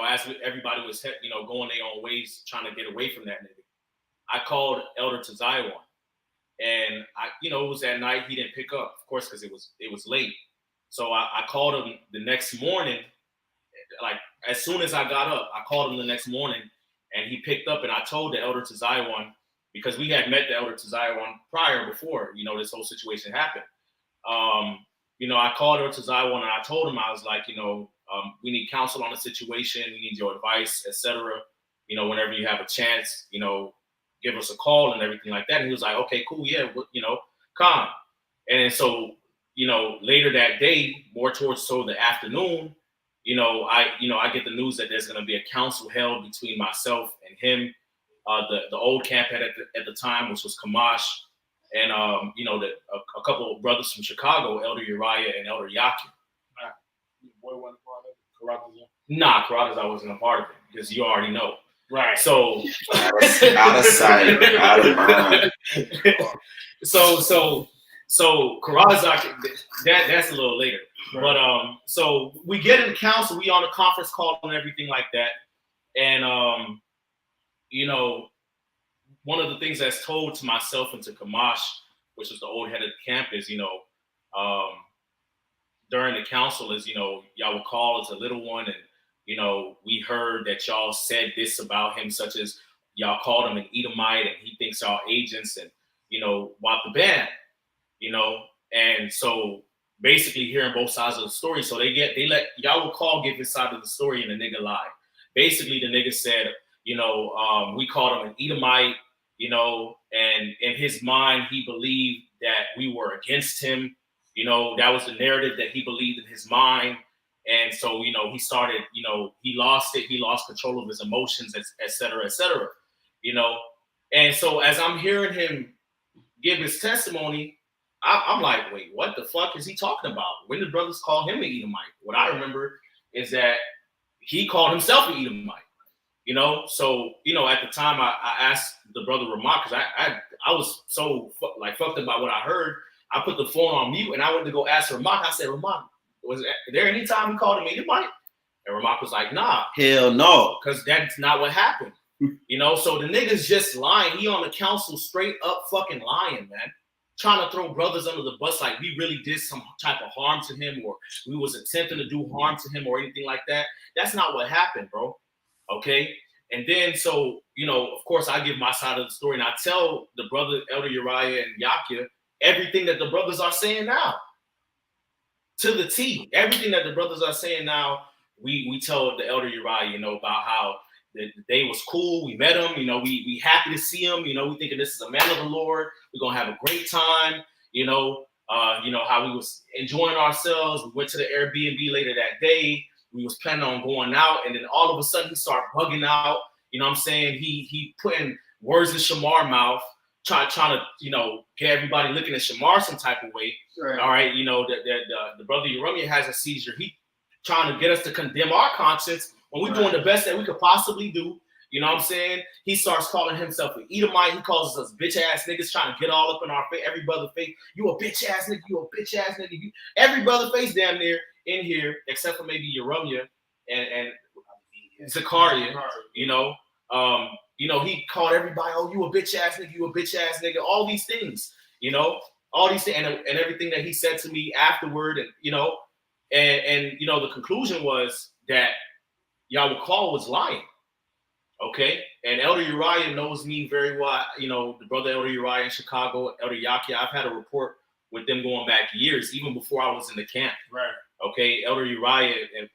as everybody was, going their own ways, trying to get away from that nigga, I called Elder Tazion, and it was that night. He didn't pick up, of course, because it was late. So I called him the next morning. Like as soon as I got up, I called him the next morning, and he picked up. And I told the Elder Tazion, because we had met the Elder Tazion before this whole situation happened. I called Elder Tazion and I told him, I was like, we need counsel on the situation. We need your advice, etc. Whenever you have a chance, give us a call and everything like that. And he was like, okay, cool. Yeah. Come. And so, later that day, more towards the afternoon, I get the news that there's going to be a council held between myself and him, the old camp head at the time, which was Kamash, and, a couple of brothers from Chicago, Elder Uriah and Elder Yawakal. Boy wasn't part of it. Nah, Carruthers, I wasn't a part of it because you already know. Right. So out of sight, out of mind. So Karazak, that's a little later. Right. But so we get in the council, we on a conference call and everything like that. And one of the things that's told to myself and to Kamash, which is the old head of the camp, is during the council is Yawakal is a little one, and we heard that y'all said this about him, such as y'all called him an Edomite and he thinks y'all agents, and want the ban. And so basically hearing both sides of the story. So they let Yawakal give his side of the story, and the nigga lied. Basically, the nigga said, we called him an Edomite, you know, and in his mind, he believed that we were against him. You know, that was the narrative that he believed in his mind. And so, you know, he started, you know, he lost it. He lost control of his emotions, et cetera, you know. And so as I'm hearing him give his testimony, I'm like, wait, what the fuck is he talking about? When did brothers call him an Edomite? What I remember is that he called himself an Edomite, you know? So, you know, at the time I asked the brother Ramak, because I was so fucked up by what I heard. I put the phone on mute and I went to go ask Ramak. I said, Ramak, was there any time we called him Edomite? And Ramak was like, nah. Hell no. Because that's not what happened. You know, so the nigga's just lying. He on the council straight up fucking lying, man. Trying to throw brothers under the bus like we really did some type of harm to him or we was attempting to do harm to him or anything like that. That's not what happened, bro. Okay? And then, so, you know, of course, I give my side of the story and I tell the brother, Elder Uriah and Yakia, everything that the brothers are saying now. To the T. Everything that the brothers are saying now, we tell the Elder Uriah, you know, about how the day was cool. We met him, you know, we happy to see him, you know, we thinking this is a man of the Lord. We're gonna have a great time, you know, how we was enjoying ourselves. We went to the Airbnb later that day. We was planning on going out, and then all of a sudden he started bugging out. You know what I'm saying? He putting words in Shamar mouth, trying to, you know, get everybody looking at Shamar some type of way. Right. All right, you know, the brother Yeremia has a seizure. He trying to get us to condemn our conscience when we're doing the best that we could possibly do. You know what I'm saying? He starts calling himself an Edomite. He calls us bitch ass niggas, trying to get all up in our face. Every brother face, you a bitch ass nigga, you a bitch ass nigga. Every brother face damn near in here, except for maybe Yeremia and Zachariah. You know, he called everybody, oh, you a bitch ass nigga, you a bitch ass nigga. All these things, you know, all these things, and everything that he said to me afterward, and you know, and you know, the conclusion was that Yawakal was lying. Okay, and Elder Uriah knows me very well. You know, the brother Elder Uriah in Chicago, Elder Yakia, I've had a rapport with them going back years, even before I was in the camp. Right. Okay, Elder Uriah and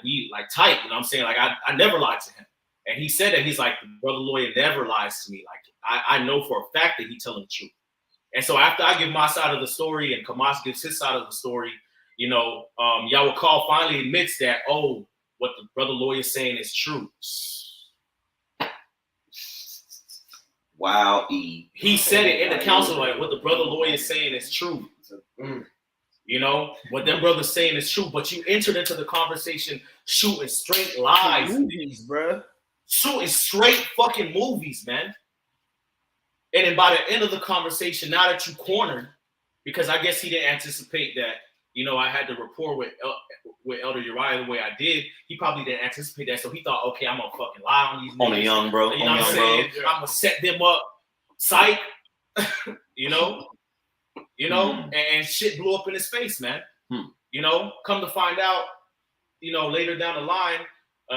we tight. You know what I'm saying? Like I never lied to him. And he said that he's like, Brother Lawyer never lies to me. Like I know for a fact that he's telling the truth. And so after I give my side of the story and Kamas gives his side of the story, you know, Yawakal finally admits that, oh, what the Brother Lawyer is saying is true. Wow, he said it in the council, like what the Brother Lawyer is saying is true. You know, what them brothers saying is true, but you entered into the conversation shooting straight lies. Movies, bro. Shooting straight fucking movies, man. And then by the end of the conversation, now that you cornered, because I guess he didn't anticipate that, you know, I had the rapport with Elder Uriah the way I did. He probably didn't anticipate that, so he thought, okay, I'm gonna fucking lie on these niggas. On a young bro. You know what I'm saying? Yeah. I'm gonna set them up, psych. you know, and shit blew up in his face, man. You know, come to find out, you know, later down the line,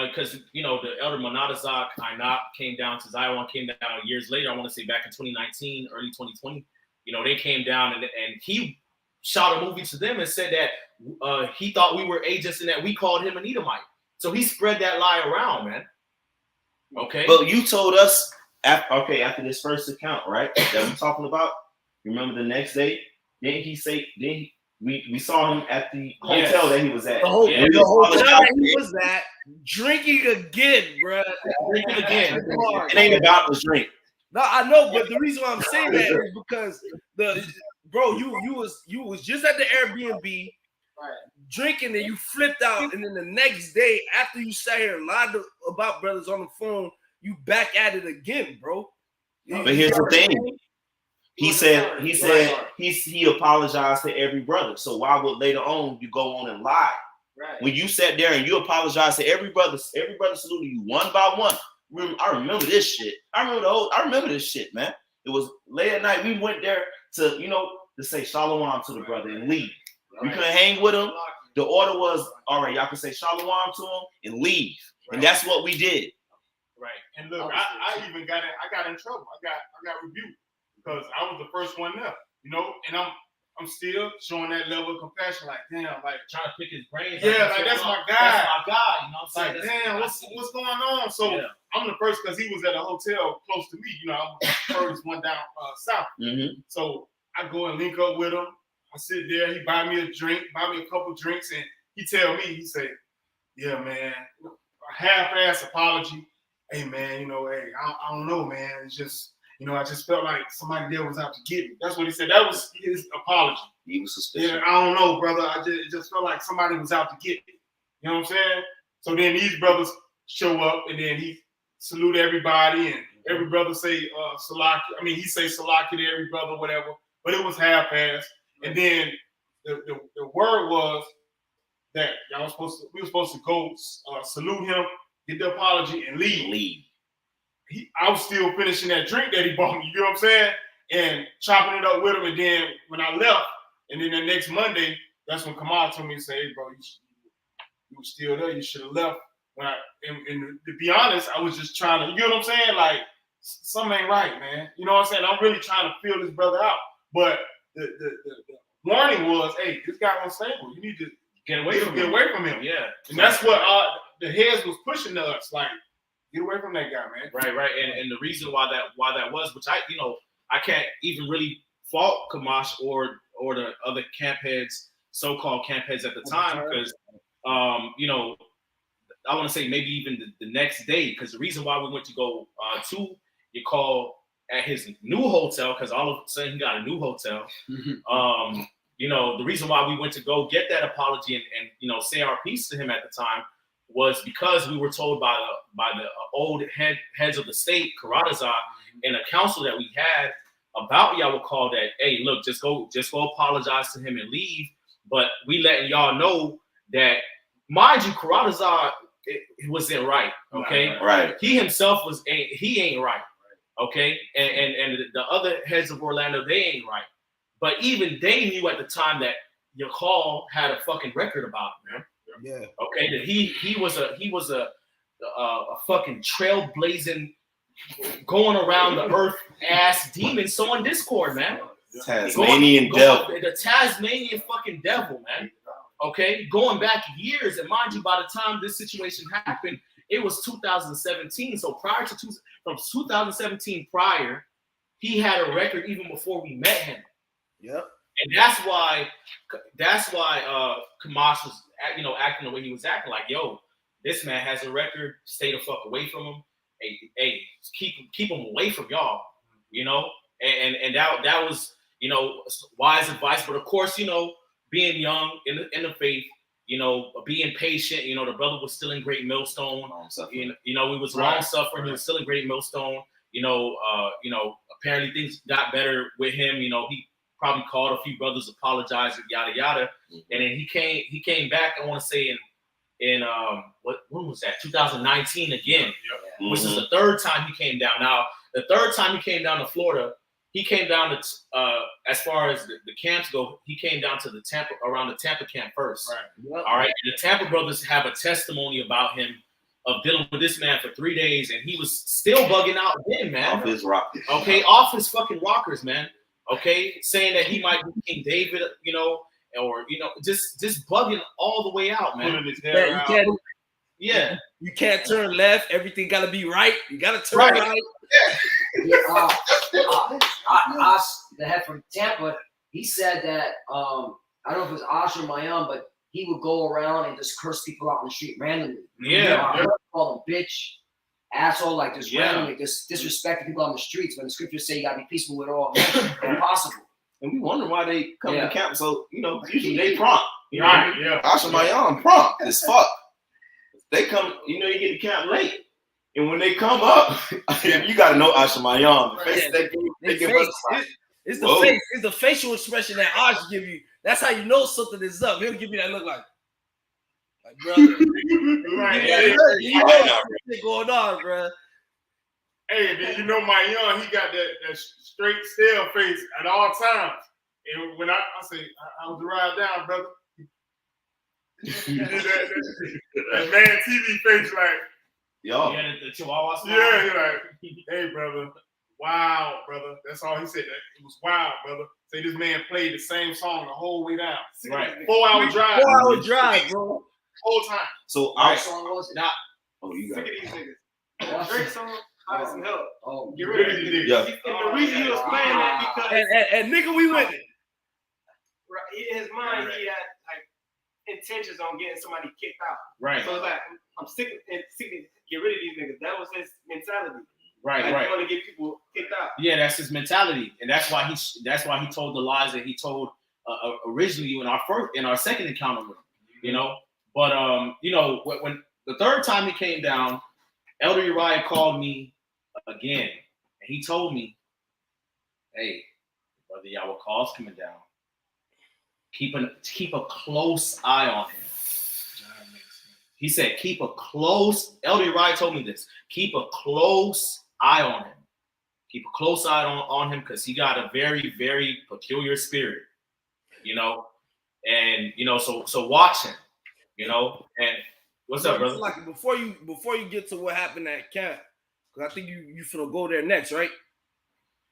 because you know the Elder Monadazak Ainat came down to Zion, came down years later. I want to say back in 2019, early 2020. You know, they came down and he shot a movie to them and said that he thought we were agents and that we called him an Edomite. So he spread that lie around, man. Okay. But you told us after this first account, right? That we're talking about. Remember the next day? Didn't he say? We saw him at the hotel that he was at. The hotel that he was at, drinking again, bro. Drinking again. It ain't about the drink. No, I know, but the reason why I'm saying that is because you was just at the Airbnb, drinking, and you flipped out, and then the next day after you sat here and lied about brothers on the phone, you back at it again, bro. But here's the thing. He said he apologized to every brother. So why would later on you go on and lie? Right. When you sat there and you apologized to every brother saluted you one by one. I remember this shit. I remember this shit, man. It was late at night. We went there to say shalom to the brother and leave. We couldn't hang with him. The order was, all right, y'all can say shalom to him and leave. Right. And that's what we did. Right. And look, I even got in trouble. I got rebuked. Because I was the first one there, you know, and I'm still showing that level of compassion, like damn, like trying to pick his brains. Yeah, like that's my guy. That's my guy. You know what I'm saying? Like damn, what's going on? So I'm the first because he was at a hotel close to me. You know, I'm the first one down south. Mm-hmm. So I go and link up with him. I sit there. He buy me a drink, buy me a couple drinks, and he tell me, he say, "Yeah, man, a half-ass apology. Hey, man, you know, hey, I don't know, man. It's just, you know, I just felt like somebody there was out to get me." That's what he said. That was his apology. He was suspicious. Yeah, I don't know, brother. It just felt like somebody was out to get me. You know what I'm saying? So then these brothers show up, and then he salute everybody, and every brother say salaki. I mean, he say salaki to every brother, whatever. But it was half-assed. And then the word was that we were supposed to go salute him, get the apology, and leave. I was still finishing that drink that he bought me. You know what I'm saying? And chopping it up with him. And then when I left, and then the next Monday, that's when Kamal told me to say, "Hey, bro, you were still there. You should have left." When and to be honest, I was just trying to, you know what I'm saying? Like, something ain't right, man. You know what I'm saying? I'm really trying to feel this brother out. But the warning was, hey, this guy unstable. You need to get away from him. Yeah. And that's what the heads was pushing to us. Like, get away from that guy, man. Right. And the reason why that was, which I can't even really fault Kamash or the other camp heads, so-called camp heads at the time, because I want to say maybe even the next day, because the reason why we went to go to Yawakal at his new hotel, because all of a sudden he got a new hotel. The reason why we went to go get that apology and say our piece to him at the time was because we were told by the old heads of the state, Karadazar, and a council that we had about Yawakal that, hey, look, just go apologize to him and leave. But we letting y'all know that, mind you, Karadazar, it wasn't right. Okay, right. He himself ain't right. Okay, and the other heads of Orlando, they ain't right. But even they knew at the time that Yawakal had a fucking record about him, man. Yeah. Okay, that he was a fucking trailblazing, going around the earth ass demon sowing discord, man. Tasmanian devil. The Tasmanian fucking devil, man. Okay, going back years, and mind you, by the time this situation happened, it was 2017. So from 2017 prior, he had a record even before we met him. Yep. And that's why Kamash was acting the way he was acting. Like, yo, this man has a record. Stay the fuck away from him. Hey, keep him away from y'all. And that was wise advice. But of course, being young in the faith, being patient. The brother was still in Great Millstone. We was long suffering. He was still in Great Millstone. Apparently things got better with him. He probably called a few brothers, apologized, yada yada, and then he came back. I want to say in when was that? 2019 again, which is the third time he came down. Now the third time he came down to Florida, he came down to as far as the camps go, he came down to the Tampa camp first. Right. Yep. All right. And the Tampa brothers have a testimony about him of dealing with this man for 3 days, and he was still bugging out then, man. Off his rockers. Okay, off his fucking rockers, man. Okay, saying that he might be King David, or just bugging all the way out, man. You can't turn left. Everything gotta be right. You gotta turn right. The head from Tampa, he said that I don't know if it was Ash or Mayan, but he would go around and just curse people out on the street randomly. Call them bitch, asshole, like just randomly, just disrespecting people on the streets. When the scriptures say you gotta be peaceful with all men, impossible. And we wonder why they come to camp. So usually they prompt. Right? Yeah. Asha Mayan prompt as fuck. They come, you get to camp late. And when they come up, you gotta know Asha Mayan. It's the face. It's the facial expression that Ash give you. That's how you know something is up. He'll give you that look like brother. You know what's going on, bro. Hey, Mayan, he got that straight stale face at all times. And when I say I was to ride down, brother, that man TV face like, yo, the Chihuahua smile. Yeah, he like, hey, brother, wow, brother. That's all he said. It was wild, brother. Say this man played the same song the whole way down. Right. 4-hour drive. 4-hour drive, bro. Whole time. So what song was it? you got it. These niggas. Drake song, I need some help. Oh, Get rid of it. Yeah. And the reason he was playing that because And nigga, we went. in his mind he had like intentions on getting somebody kicked out. Right. So it's like I'm sick to get rid of these niggas. That was his mentality. Right. Like, Right. he want to get people kicked out. Yeah, that's his mentality, and that's why he told the lies that he told originally in our second encounter with him. You know, but you know, when the third time he came down, Elder Uriah called me again, and he told me, "Hey, brother Yawakal's coming down. Keep a close eye on him." He said, "Keep a close." Elder Uriah told me this. Keep a close eye on him. Keep a close eye on him because he got a very, very peculiar spirit, you know. And you know, so watch him, you know. And what's up, brother? Like before you get to what happened at camp, because I think you finna go there next, right?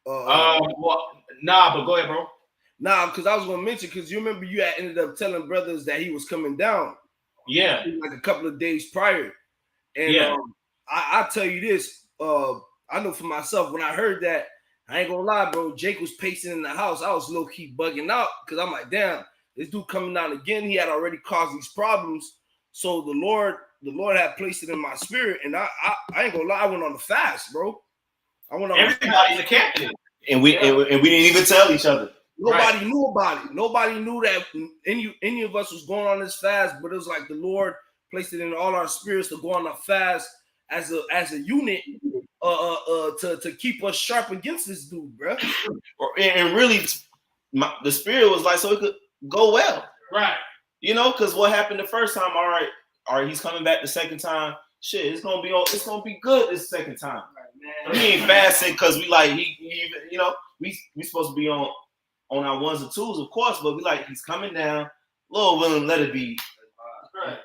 Well, nah, but go ahead, bro. Nah, because I was gonna mention, because you remember you had ended up telling brothers that he was coming down. Yeah. Like a couple of days prior. And Yeah. I tell you this, I know for myself, when I heard that, I ain't gonna lie, bro, Jake was pacing in the house. I was low-key bugging out because I'm like, damn, this dude coming down again. He had already caused these problems. So the Lord had placed it in my spirit. And I ain't gonna lie, I went on the fast, bro. I went on Everybody in the camp did. And we didn't even tell each other. Nobody knew about it. Nobody knew that any of us was going on this fast, but it was like the Lord placed it in all our spirits to go on a fast as a unit to keep us sharp against this dude, bro. And really, the spirit was like, so it could go well. Right. You know, because what happened the first time, all right, he's coming back the second time. Shit, it's gonna be good this second time. Right, we ain't fasting because we like he you know, we supposed to be on our ones and twos, of course, but we like he's coming down. Lord willing, let it be. Right.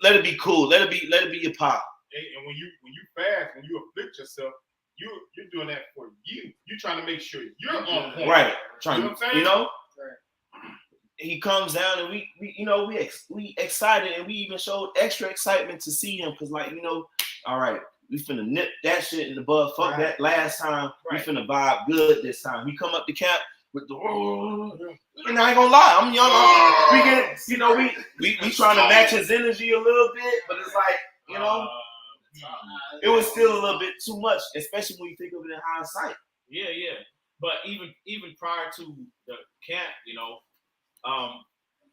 Let it be cool. Let it be your pop. And when you fast, when you afflict yourself, you're doing that for you. You're trying to make sure you're on point. Right. Trying, You know what I'm saying? you know. Right. He comes down and we excited, and we even showed extra excitement to see him because, like, you know, all right, we finna nip that shit in the bud. Fuck that last time. Right. We finna vibe good this time. We come up to camp with the and I ain't gonna lie, I'm young. We get, you know, we trying to match his energy a little bit, but it's like, you know, it was still a little bit too much, especially when you think of it in hindsight. Yeah. But even prior to the camp, you know,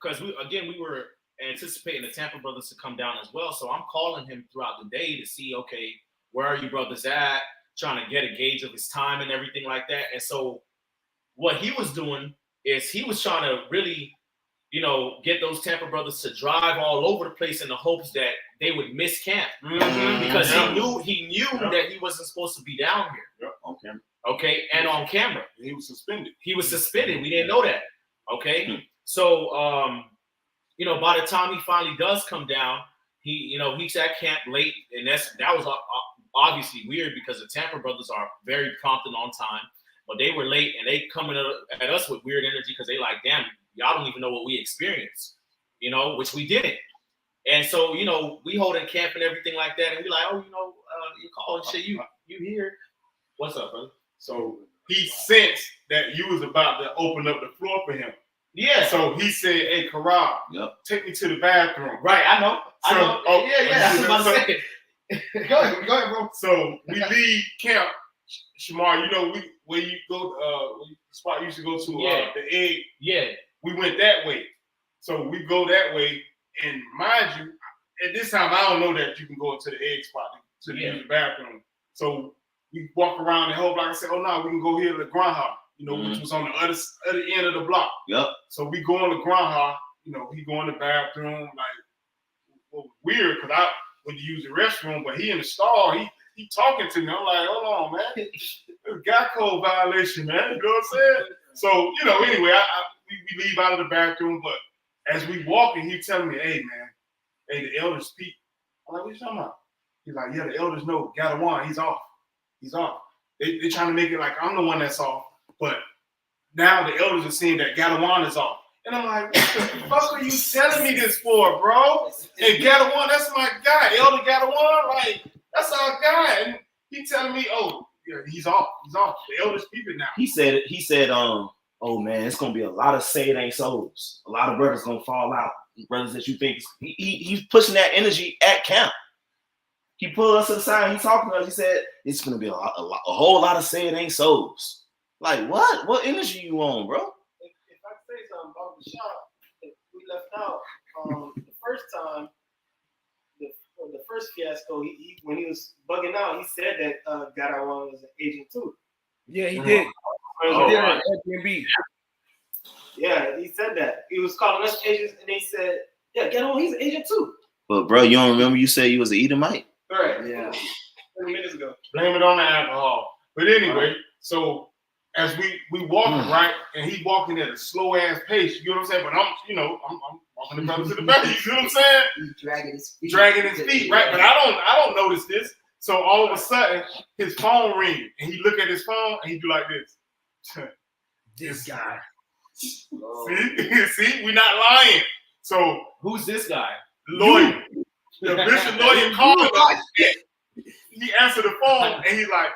because we were anticipating the Tampa brothers to come down as well. So I'm calling him throughout the day to see, okay, where are you brothers at? Trying to get a gauge of his time and everything like that. And so what he was doing is he was trying to really, you know, get those Tampa brothers to drive all over the place in the hopes that they would miss camp because he knew that he wasn't supposed to be down here. Yep. On camera. Okay, and on camera. He was suspended. He was suspended. We didn't know that. Okay, so you know, by the time he finally does come down, he's at camp late, and that was obviously weird because the Tampa brothers are very prompt and on time, but they were late and they coming at us with weird energy because they like, damn, y'all don't even know what we experienced, you know, which we didn't. And so, you know, we holding camp and everything like that, and we like, oh, you know, you calling shit, you here? What's up, brother? So he sensed that you was about to open up the floor for him. Yeah. So he said, "Hey, Karal, take me to the bathroom." Right, I know. Yeah. I was about to say. Go ahead, bro. So we leave camp, Shamar. You know, where you go, the spot you used to go to, the egg. Yeah. We went that way. So we go that way, and mind you, at this time I don't know that you can go into the egg spot to use the bathroom. So we walk around the whole block and say, "Oh no, we can go here to the Granja," you know, which was on the other end of the block. Yep. So we go on the Granja, you know, he go in the bathroom, like, weird, because I went to use the restroom, but he in the stall, he talking to me. I'm like, hold on, man. It's a guy code violation, man. You know what I'm saying? So, you know, anyway, we leave out of the bathroom, but as we walking, he telling me, "Hey, man, hey, the elders speak." I'm like, "What you talking about?" He's like, "Yeah, the elders know Gadawan, he's off. He's off." They're trying to make it like I'm the one that's off, but now the elders are seeing that Gadawan is off. And I'm like, what the fuck are you telling me this for, bro? Hey, Gadawan, that's my guy, Elder Gadawan. Like, That's our guy. And he telling me, oh, yeah, he's off. The elders peeping now. He said, oh man, it's gonna be a lot of say it ain't souls. A lot of brothers gonna fall out. Brothers that you think he's pushing that energy at camp. He pulled us aside. He talking to us. He said it's gonna be a whole lot of say it ain't souls. Like what? What energy you on, bro? If I could say something about the shop that we left out, the first time, the first fiasco, he when he was bugging out, he said that Gadawan was an agent too. Yeah, he did. Oh, He did right. on Airbnb. Yeah, he said that. He was calling us agents, and they said, "Yeah, Gadawan, he's an agent too." But bro, you don't remember you said you was an Edomite? Right. Yeah. 20 minutes ago. Blame it on the alcohol. But anyway, so as we walking, right, and he walking at a slow ass pace, you know what I'm saying? But I'm walking the brother to the back, you know what I'm saying? He's Dragging his feet, right? But I don't notice this. So all of a sudden, his phone rings, and he look at his phone, and he do like this. This guy. See, we're not lying. So Who's this guy? lawyer, the bishop lawyer called him. He answered the phone, and he's like,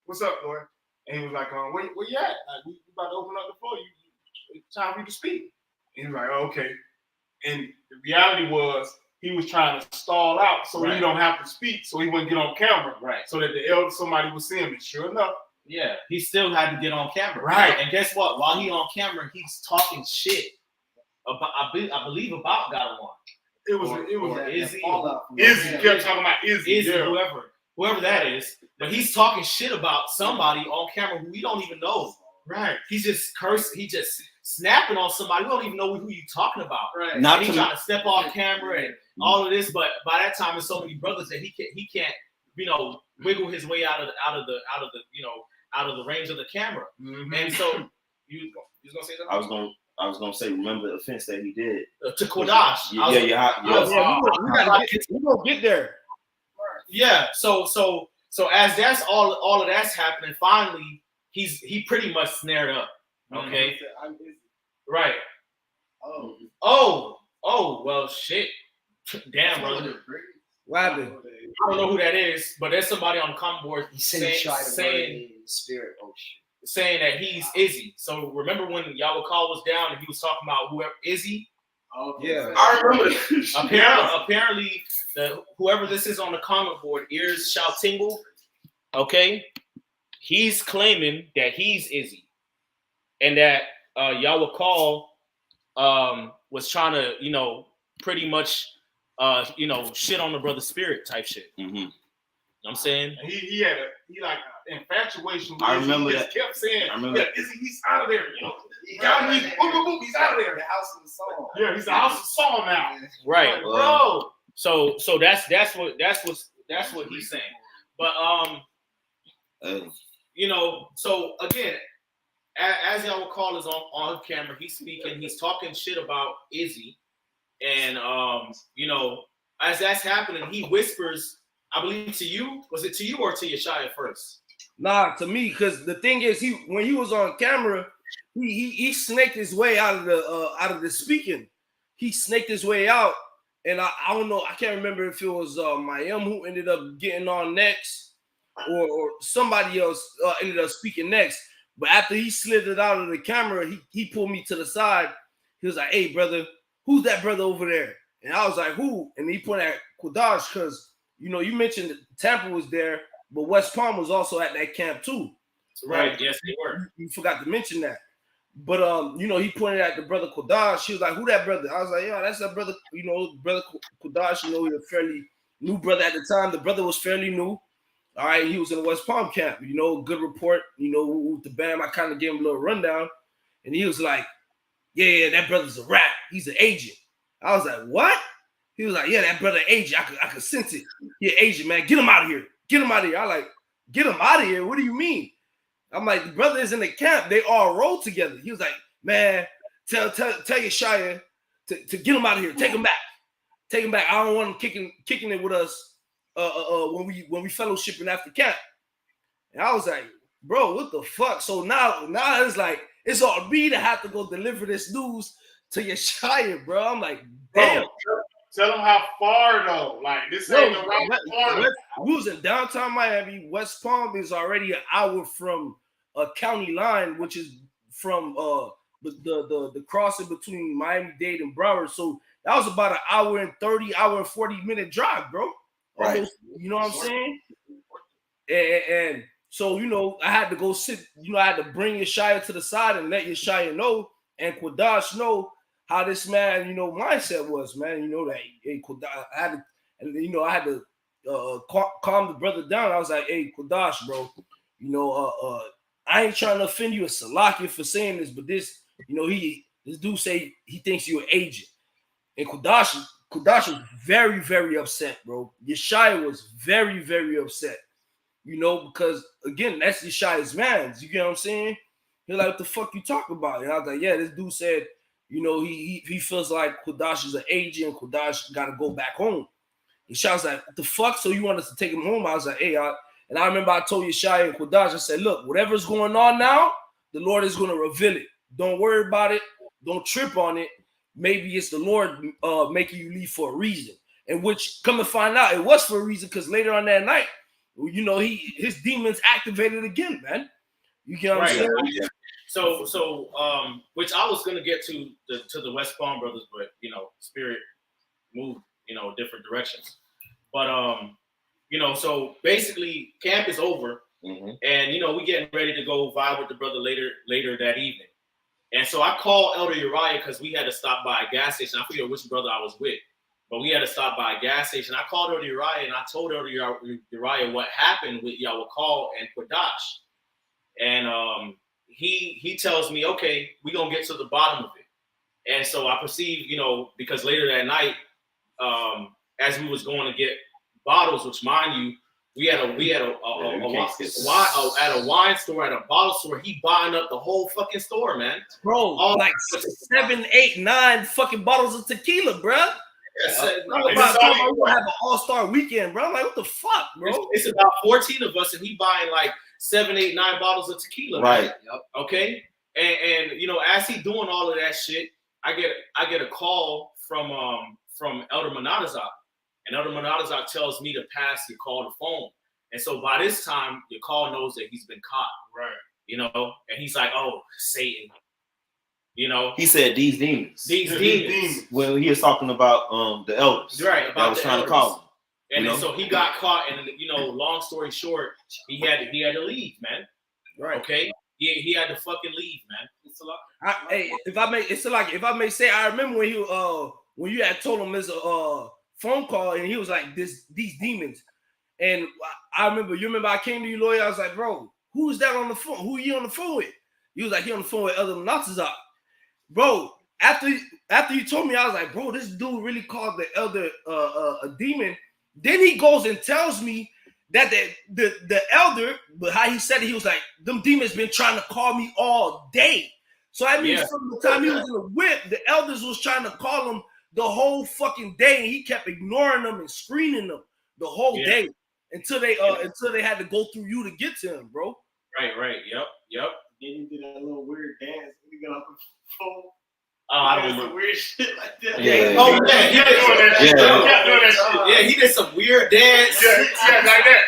what's up, lawyer? And he was like, where you at? Like, we about to open up the floor. It's time for you to speak. And he was like, oh, okay. And the reality was he was trying to stall out so he don't have to speak, so he wouldn't get on camera. Right. So that the elder somebody would see him. And sure enough, Yeah, he still had to get on camera. Right. And guess what? While he on camera, he's talking shit about I believe about Gadawan. it was Or Izzy. Izzy kept talking about Izzy. Izzy, Yeah. whoever that is. But he's talking shit about somebody on camera who we don't even know. Right. He's just cursing. He just snapping on somebody. We don't even know who you talking about. Right. Not And to he's trying to step off camera and all of this. But by that time, there's so many brothers that he can't wiggle his way out of the range of the camera. Mm-hmm. And so you was gonna say something? I was gonna say, remember the offense that he did. To Kodash. We're gonna get there. Yeah. So as that's all of that's happening, finally he pretty much snared up. Okay. I'm busy. Right. Oh. Well, shit. Damn, brother. What happened? I don't know who that is, but there's somebody on the comment board He said he tried to murder saying me in the spirit. Oh shit. saying that he's Izzy. So remember when Yawakal was down and he was talking about whoever Izzy? Yeah. I remember this. Apparently, whoever this is on the comment board, ears shall tingle. Okay, he's claiming that he's Izzy, and that Yawakal was trying to, pretty much, shit on the brother's spirit type shit. Mm-hmm. You know what I'm saying? He had infatuation with I Izzy. remember He just kept saying, I remember yeah, Izzy, he's out of there. He's out of there. The house of the song. Yeah, he's the house of Saul now. Right, Like, bro. So that's what he's saying. But so again, as Yawakal is on camera, he's speaking, he's talking shit about Izzy, and as that's happening, he whispers, I believe to you. Was it to you or to Yeshaya first? Nah, to me, because the thing is, when he was on camera, he snaked his way out of the speaking. He snaked his way out, and I don't know. I can't remember if it was Mayim who ended up getting on next, or somebody else ended up speaking next. But after he slid it out of the camera, he pulled me to the side. He was like, "Hey, brother, who's that brother over there?" And I was like, "Who?" And he pointed at Kodash because you mentioned that Tampa was there, but West Palm was also at that camp too. Right. Yes, they were. You forgot to mention that. But he pointed at the brother Kodash. She was like, "Who that brother?" I was like, "Yeah, that's that brother. Brother Kodash. He's a fairly new brother at the time. The brother was fairly new. All right, he was in the West Palm camp. Good report. With the BAM, I kind of gave him a little rundown, and he was like, "Yeah, that brother's a rat. He's an agent." I was like, "What?" He was like, "Yeah, that brother agent. I could sense it. Yeah, agent, man. Get him out of here. Get him out of here." I like, "Get him out of here? What do you mean?" I'm like, "The brother is in the camp. They all roll together." He was like, "Man, tell Yeshaya to get him out of here. Take him back. Take him back. I don't want him kicking it with us when we fellowshipping after camp." And I was like, "Bro, what the fuck?" So now it's like it's on me to have to go deliver this news to Yeshaya, bro. I'm like, damn. Tell them how far though. Like this ain't No, around the corner. we was in downtown Miami. West Palm is already an hour from a county line, which is from the crossing between Miami-Dade and Broward. So that was about an hour and 40-minute drive, bro. Right. Almost, you know what I'm saying? And so, you know, I had to go sit, you know, I had to bring Yeshaya to the side and let Yeshaya know and Quadash know how this man, you know, mindset was, man. You know, that hey, Quadash, I had to, and you know, I had to calm the brother down. I was like, hey, Quadash, bro, you know, I ain't trying to offend you, a Salakia for saying this, but this, you know, this dude say he thinks you're an agent. And Quadash was very, very upset, bro. Yeshaya was very, very upset. You know, because again, that's Yeshaya's man. You get what I'm saying? He's like, what the fuck you talking about? And I was like, yeah, this dude said, you know, he feels like Quadash is an agent. Quadash got to go back home. Yeshaya's like, what the fuck? So you want us to take him home? I was like, hey, and I remember I told Yeshaya and Quadash, I said, look, whatever's going on now, the Lord is going to reveal it. Don't worry about it. Don't trip on it. Maybe it's the Lord making you leave for a reason. And which, come to find out, it was for a reason, because later on that night, you know, his demons activated again, man. You get what I'm saying? Yeah. So, which I was gonna get to the West Palm brothers, but you know, Spirit moved, you know, different directions. But you know, so basically, camp is over, and you know, we getting ready to go vibe with the brother later that evening. And so I called Elder Uriah because we had to stop by a gas station. I forget which brother I was with, but we had to stop by a gas station. I called Elder Uriah and I told Elder Uriah what happened with Yawakal and Quadash. And he tells me, okay, we're going to get to the bottom of it. And so I perceived, you know, because later that night, as we was going to get bottles, which mind you, we had a wine store, at a bottle store. He buying up the whole fucking store, man. Bro, like 7, 8, 9 fucking bottles of tequila, bro. We're gonna have an all-star weekend, bro. I'm like, what the fuck, bro? It's about 14 of us, and he buying like 7, 8, 9 bottles of tequila. Right. Yep. Okay. And you know, as he doing all of that shit, I get a call from Elder Manadazak. And Elder Manadazak tells me to pass your call to phone. And so by this time, your call knows that he's been caught. Right. You know, and he's like, oh, Satan. You know, he said these demons. These demons. When he was talking about the elders. Right. About I was trying to call him. And then, so he got caught, and you know, long story short, he had to leave, man. Right. Okay. He had to fucking leave, man. It's a lot. Hey, if I may say, I remember when you had told him there's a phone call, and he was like, these demons. And I remember, I came to you, lawyer. I was like, bro, who's that on the phone? Who are you on the phone with? He was like, he on the phone with Elder Manatazak. Bro, after you told me, I was like, bro, this dude really called the elder a demon. Then he goes and tells me that the elder, but how he said it, he was like, them demons been trying to call me all day. So I mean, from the time he was in the whip, the elders was trying to call him the whole fucking day, and he kept ignoring them and screening them the whole day until they had to go through you to get to him, bro. Right. Yep. Then you did that little weird dance. We got off the phone. I don't remember. Some weird shit like that. Yeah. Oh yeah, he did doing that shit. Yeah. Yeah, he did some weird dance. Yeah, like that.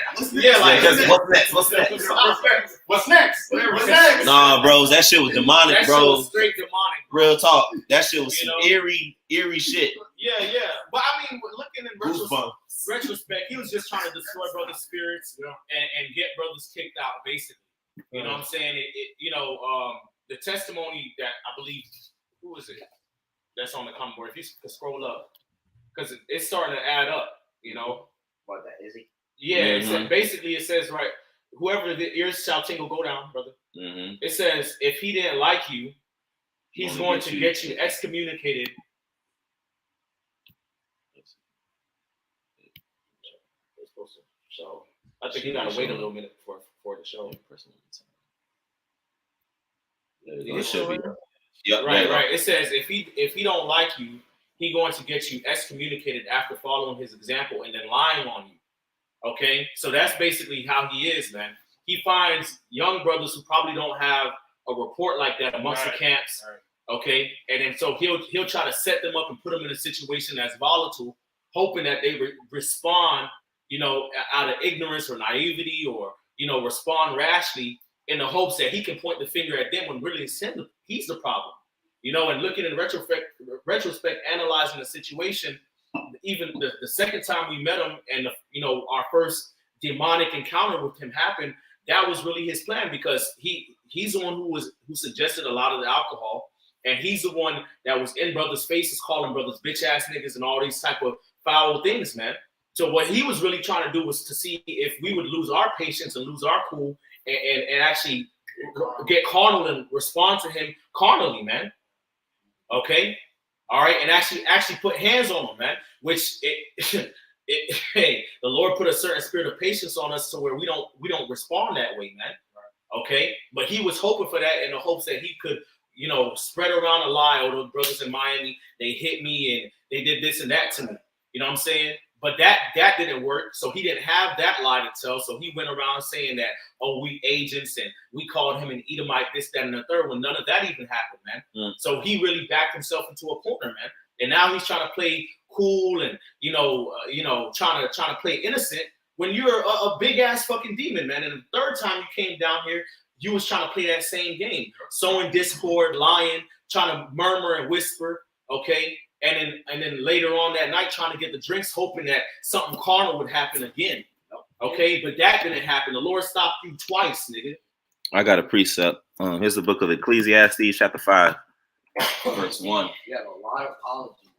What's next? Nah, bros, that shit was demonic, that bro. Shit was straight demonic. Real talk. That shit was You some know? eerie shit. Yeah. But I mean, looking in retrospect, he was just trying to destroy brothers' spirits and get brothers kicked out, basically. You know what I'm saying? The testimony that I believe, who is it? That's on the comment board. If you could scroll up, because it's starting to add up. You know What, that is he? Yeah. Basically, it says right. Whoever the ears shall tingle, go down, brother. Mm-hmm. It says if he didn't like you, he's going to get you excommunicated. So I think you gotta wait a little minute for the show. It should be. Yep, right. It says if he don't like you, he going to get you excommunicated after following his example and then lying on you. Okay, so that's basically how he is, man. He finds young brothers who probably don't have a report like that amongst the camps, Okay, and then so he'll try to set them up and put them in a situation that's volatile, hoping that they respond, out of ignorance or naivety, or respond rashly in the hopes that he can point the finger at them when really it's him. He's the problem, And looking in retrospect, analyzing the situation, even the second time we met him, and our first demonic encounter with him happened. That was really his plan, because he's the one who suggested a lot of the alcohol. And he's the one that was in brothers' faces, calling brothers bitch ass niggas and all these type of foul things, man. So what he was really trying to do was to see if we would lose our patience and lose our cool and actually get carnal and respond to him carnally, man. Okay, all right, and actually put hands on him, man. Which hey, the Lord put a certain spirit of patience on us to where we don't respond that way, man. Okay, but he was hoping for that in the hopes that he could, spread around a lie. Oh, those brothers in Miami, they hit me and they did this and that to me. You know what I'm saying? But that didn't work. So he didn't have that lie to tell. So he went around saying that, oh, we agents and we called him an Edomite, this, that, and the third. When none of that even happened, man. So he really backed himself into a corner, man. And now he's trying to play cool and trying to play innocent when you're a big ass fucking demon, man. And the third time you came down here, you was trying to play that same game, sowing discord, lying, trying to murmur and whisper, okay? And then later on that night, trying to get the drinks, hoping that something carnal would happen again, okay? But that didn't happen. The Lord stopped you twice, nigga. I got a precept. Here's the book of Ecclesiastes, chapter 5, verse 1. You have a lot of apology, man.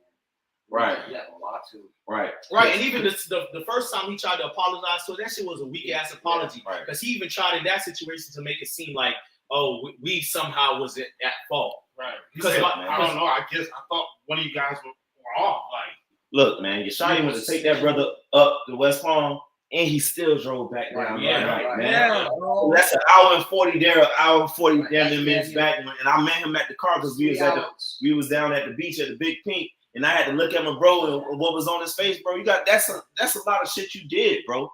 Right. You have a lot to. Right. And even the first time he tried to apologize, so that shit was a weak ass apology. Because he even tried in that situation to make it seem like, oh, we somehow was at fault. Right. Because I don't know. I thought one of you guys were off. Like, look, man, Yeshua went to take that brother up to West Palm, and he still drove back down. Man. Yeah, bro. That's an hour and 40 there, an hour and 40 damn minutes back. And I met him at the car because we was down at the beach at the Big Pink. And I had to look at my bro and what was on his face, bro. That's a lot of shit you did, bro.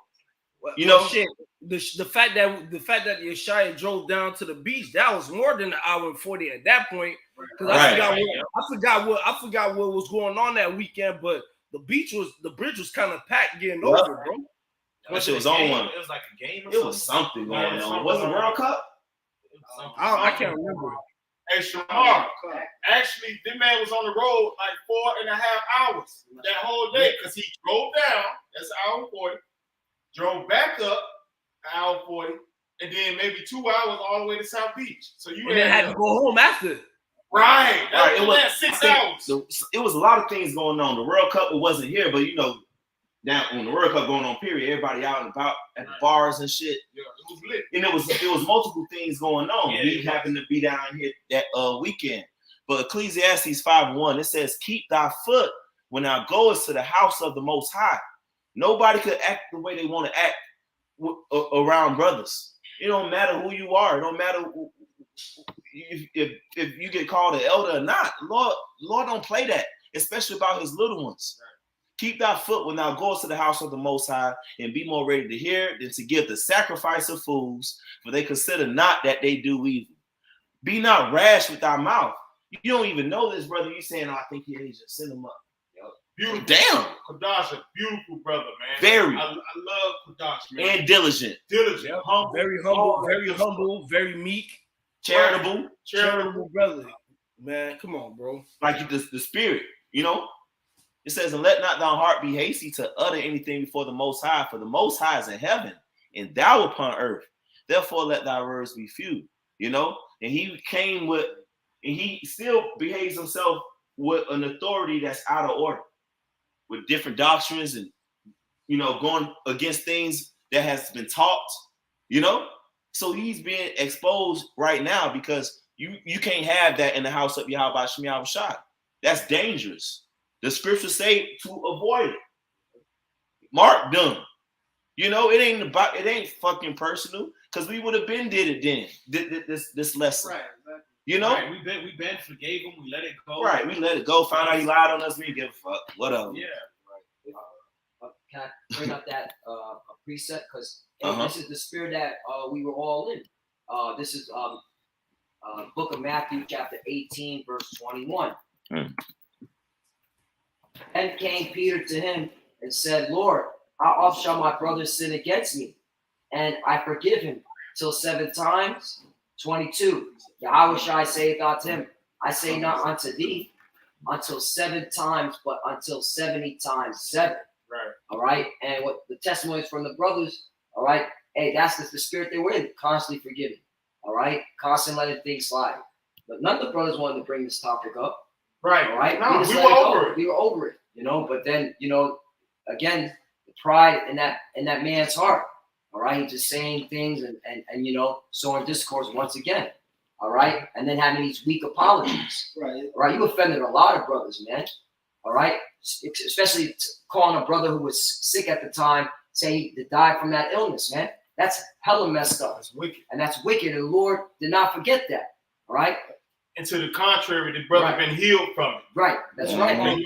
Shit. The fact that Yeshua drove down to the beach, that was more than an hour and 40 at that point. Because I forgot what was going on that weekend, but the bridge was kind of packed getting over, bro. That shit was on one. It was like a game or something. It was something going on. Was it World Cup? I can't remember. Hey, Shamar, actually, this man was on the road like 4.5 hours that whole day because he drove down, that's an hour and 40, drove back up an hour and 40, and then maybe 2 hours all the way to South Beach. So you had to go home after. Right. It was 6 hours. It was a lot of things going on. The World Cup, it wasn't here, but down when the World Cup going on, period, everybody out and about at the bars and shit. Yeah, it was lit. And it was multiple things going on. We happened to be down here that weekend. But Ecclesiastes 5:1, it says, keep thy foot when thou goest to the house of the Most High. Nobody could act the way they want to act around brothers. It don't matter who you are. It don't matter if you get called an elder or not. Lord don't play that, especially about his little ones. Right. Keep thy foot when thou goest to the house of the Most High, and be more ready to hear than to give the sacrifice of fools, for they consider not that they do evil. Be not rash with thy mouth. You don't even know this, brother. You saying, oh, I think he just send him up. Beautiful. Damn. Kadash, a beautiful brother, man. Very. I love Kadash, man. And diligent. Diligent. Humble. Very humble, very meek. Charitable brother. Man, come on, bro. Like the spirit, It says, and let not thy heart be hasty to utter anything before the Most High, for the Most High is in heaven, and thou upon earth. Therefore, let thy words be few, And he came with, and he still behaves himself with an authority that's out of order, with different doctrines and, going against things that has been taught, So he's being exposed right now because you can't have that in the house of Yahweh Shemiah Shai. That's dangerous. The scriptures say to avoid it. Mark them. It ain't fucking personal, because we would have been did it then. This lesson. Right, exactly. Right. We been forgave him, we let it go. Right, we let it go. Found out he lied on us, we didn't give a fuck. Whatever. Yeah. Can I bring up that a precept? Because this is the spirit that we were all in. This is Book of Matthew, chapter 18, verse 21. Mm. Then came Peter to him and said, Lord, how oft shall my brother sin against me? And I forgive him till 7 times? 22. Yahushua saith unto him, I say not unto thee until 7 times, but until 70 times 7. Right. All right. And what the testimonies from the brothers, all right. Hey, that's the spirit they were in, constantly forgiving. All right. Constantly letting things slide. But none of the brothers wanted to bring this topic up. Right. All right. No, just we let were it go. over it. We were over it, you know. But then, you know, again, the pride in that man's heart. All right. Just saying things and you know, sowing discourse once again. All right. And then having these weak apologies. Right. All right. You offended a lot of brothers, man. All right. Especially calling a brother who was sick at the time, saying he died from that illness, man. That's hella messed up. That's wicked. And that's wicked. And the Lord did not forget that. All right. And to the contrary, the brother been healed from it. Right. That's Yeah. right.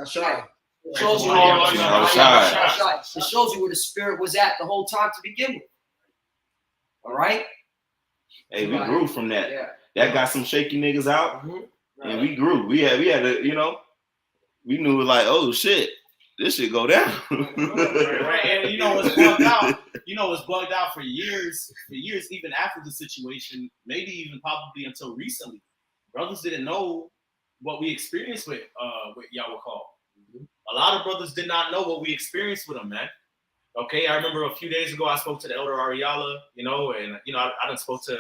Shy. It shows you, Shy. it shows you where the spirit was at the whole time to begin with. All right. Hey, we grew from that. Yeah. That got some shaky niggas out, Mhm. and we grew. We had to, you know, we knew like, oh shit, this shit go down. Right. And you know what's bugged out? You know what's bugged out for years, even after the situation, maybe even probably until recently. Brothers didn't know what we experienced with Yawakal. A lot of brothers did not know what we experienced with him, man. Okay, I remember a few days ago I spoke to the Elder Ariala, you know, and you know I done spoke to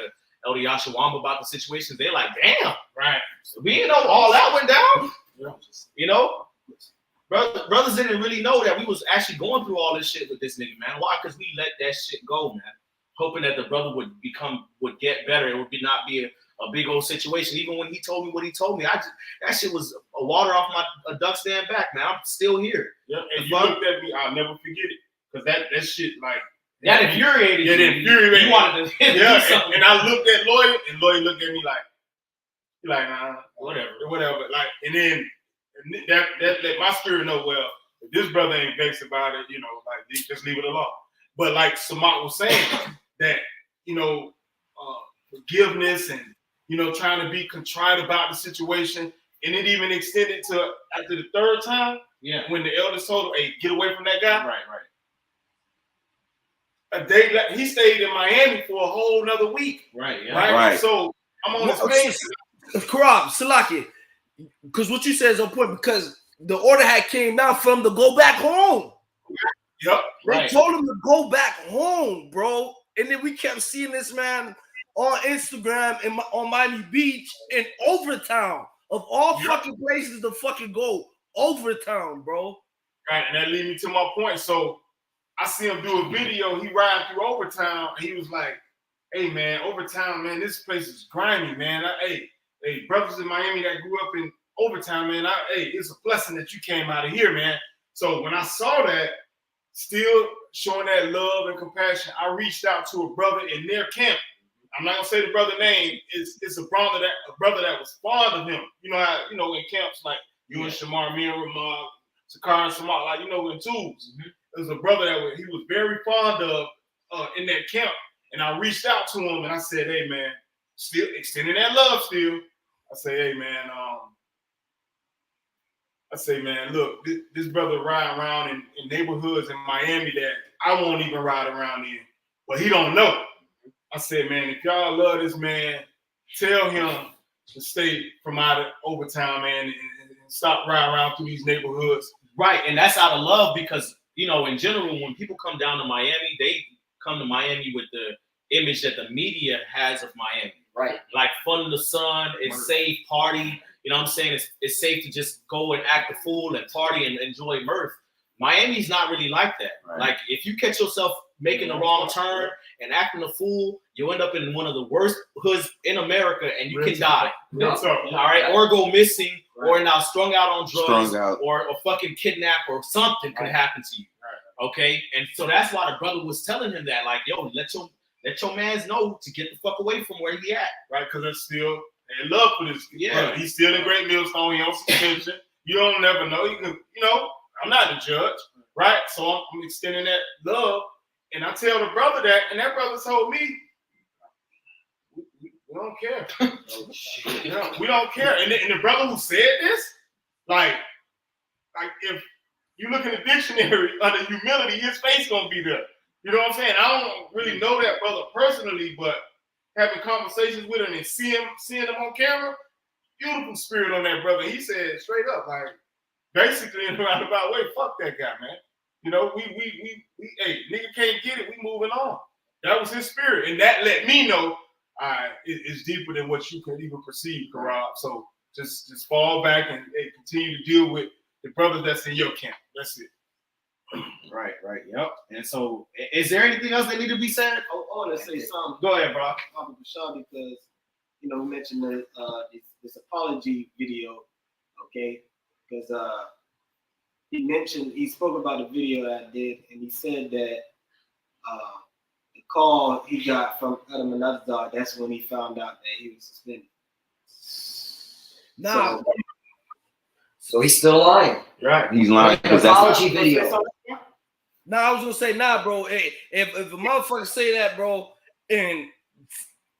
Elder Yashawamba about the situation. They're like, damn, Right. we didn't know all that went down. You know, brothers didn't really know that we was actually going through all this shit with this nigga, man. Why? Because we let that shit go, man. Hoping that the brother would get better. It would not be a big old situation. Even when he told me what he told me, that shit was a water off my duck stand back, man. I'm still here. Yeah. And you looked at me, I'll never forget it. Because that shit, like, That infuriated you. It infuriated You me. wanted to do something. And I looked at Lloyd, and Lloyd looked at me like, nah, whatever. Like, and then that let my spirit know, well, if this brother ain't vexed about it, you know, like, just leave it alone. But like Samat was saying, that, you know, forgiveness and, you know, trying to be contrite about the situation, and it even extended to after the 3rd time, when the elders told him, hey, get away from that guy. Right. He stayed in Miami for a whole nother week. Right. So I'm on his face. Karab, Salaki, because what you said is on point, because the order had came down for him to go back home. Yep. They told him to go back home, bro. And then we kept seeing this man on Instagram and on Miami Beach in Overtown. Of all fucking places to fucking go, Overtown, bro. Right, and that leads me to my point. So I see him do a video. He riding through Overtown, and he was like, "Hey man, Overtown, man, this place is grimy, man. Hey, brothers in Miami that grew up in Overtown, man. It's a blessing that you came out of here, man." So when I saw that, still showing that love and compassion, I reached out to a brother in their camp. I'm not gonna say the brother's name. It's a brother that was fond of him. You know how in camps like you and Shamar, Miriam, Sakar and Samar, like in twos. There's a brother that he was very fond of in that camp, and I reached out to him and I said, "Hey man, still extending that love still." I say, "Hey man, look, this brother ride around in neighborhoods in Miami that I won't even ride around in, but he don't know." I said, "Man, if y'all love this man, tell him to stay from out of Overtown, man, and stop riding around through these neighborhoods." Right, and that's out of love because, in general, when people come down to Miami, they come to Miami with the image that the media has of Miami. Right. Like fun in the sun, it's safe, party. You know what I'm saying? It's safe to just go and act a fool and party and enjoy mirth. Miami's not really like that. Right. Like if you catch yourself making the wrong turn and acting a fool, you end up in one of the worst hoods in America and you can die. All right, or go missing, or now strung out on drugs, or fucking kidnapped, or something could happen to you. Right. Okay, and so that's why the brother was telling him that, like, yo, let your mans know to get the fuck away from where he at, right? Because they're still in love for this. Yeah, he's still in Great Millstone. He on suspension. You don't never know. You can, I'm not the judge, right? So I'm extending that love, and I tell the brother that, and that brother told me, We don't care. You know, we don't care. And the brother who said this, like if you look in the dictionary under humility, his face gonna be there. You know what I'm saying? I don't really know that brother personally, but having conversations with him and seeing him on camera, beautiful spirit on that brother. He said straight up, like basically in a roundabout way, fuck that guy, man. You know, we hey, nigga can't get it. We moving on. That was his spirit, and that let me know it's deeper than what you can even perceive, Karab. So just fall back and continue to deal with the brothers that's in your camp. That's it. Right. Yep. And so, is there anything else that need to be said? I want to say something. Go ahead, bro. Because we mentioned the this apology video, okay? Because he spoke about a video that I did, and he said that the call he got from Adam and Abdul, that's when he found out that he was suspended. Nah. So he's still lying. Right. He's lying because Apology video. Nah, I was gonna say, nah, bro. Hey, if a motherfucker say that, bro, and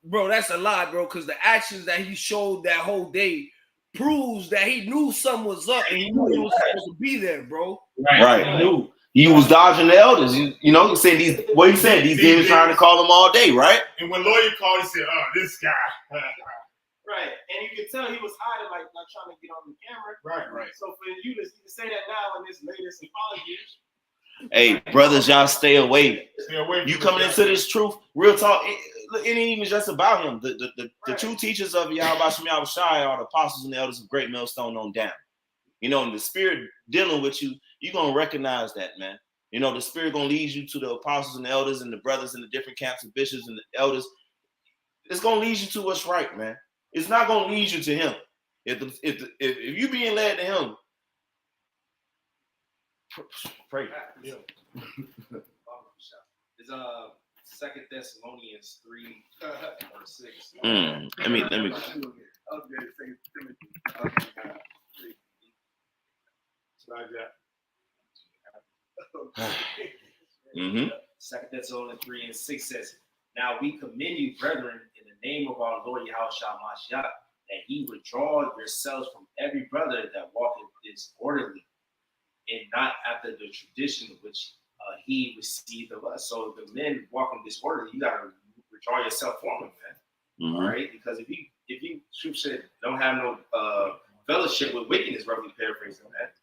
bro, that's a lie, bro, because the actions that he showed that whole day proves that he knew something was up and he knew he was supposed to be there, bro. Right. He was dodging the elders. You know, he said these demons trying to call him all day, right? And when lawyer called, he said, "Oh, this guy." Right, and you could tell he was hiding, like trying to get on the camera. Right. So for you to say that now in this latest apology. Hey, brothers, y'all stay away. Stay away from You coming into this truth, real talk. It ain't even just about him. The true teachers of Yahweh Shai are the apostles and the elders of Great Millstone on down. You know, and the spirit dealing with you, you're gonna recognize that, man. You know, the spirit gonna lead you to the apostles and the elders and the brothers in the different camps and bishops and the elders. It's gonna lead you to what's right, man. It's not gonna lead you to him. If you being led to him, pray. Yeah. It's 2 Thessalonians 3 or 6. Let me. Mm-hmm. 2 Thessalonians 3 and 6 says, "Now we commend you, brethren, in the name of our Lord Yahushua Mashiach, that he withdraw yourselves from every brother that walketh disorderly, and not after the tradition which he received of us." So the men walking disorderly, you gotta withdraw yourself from them, man. Mm-hmm. All right, because if you truth said don't have no fellowship with wickedness, roughly paraphrasing that,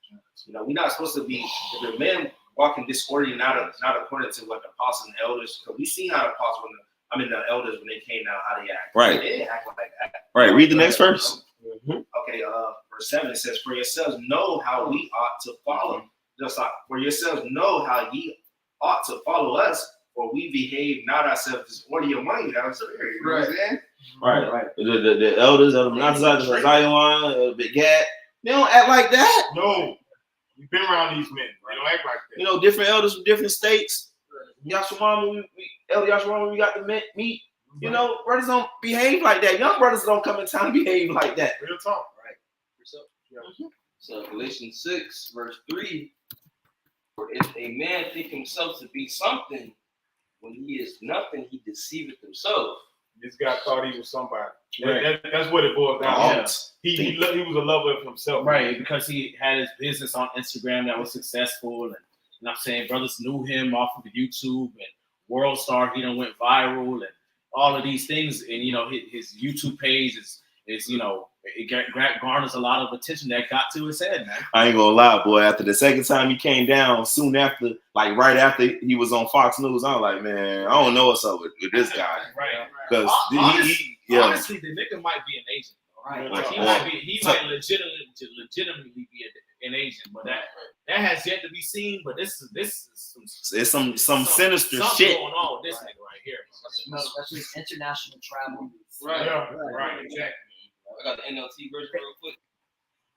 you know, we're not supposed to be. If the men walking disorderly, not according to what the apostles and elders, because we seen how the apostles, the elders when they came down, how they act. Right. They didn't act like that. Right. Read the next verse. Okay. Verse 7, it says, "For yourselves know how we ought to follow." Just like, for yourselves know how ye ought to follow us, for we behave not ourselves disorderly among you. That's you know what I'm saying? Right. The elders of the Nazareth, the Zion, Big Gad, they don't act like that. No, we've been around these men. They don't act like that. You know, different elders from different states. Yashawama, Elder Yashawama, we got to meet. You know, brothers don't behave like that. Young brothers don't come in town and behave like that. Real talk. So Galatians 6, verse 3, for if a man think himself to be something, when he is nothing, he deceiveth himself. This guy thought he was somebody. Right. That's what it boils down Yeah. to. He was a lover of himself. Right, because he had his business on Instagram that was successful, and I'm saying brothers knew him off of the YouTube and World Star. He done went viral and all of these things, and you know his YouTube page is you know it garners a lot of attention that got to his head, man. I ain't gonna lie, boy. After the second time he came down, soon after, like right after he was on Fox News, I'm like, man, I don't know what's up with this guy. Right. Because honestly, the nigga might be an agent. Right. Like, he might legitimately be an agent, but that has yet to be seen. But this is some sinister shit going on with this nigga right here. Especially international travel. Right. Yeah. Right. Exactly. I got the NLT version real quick.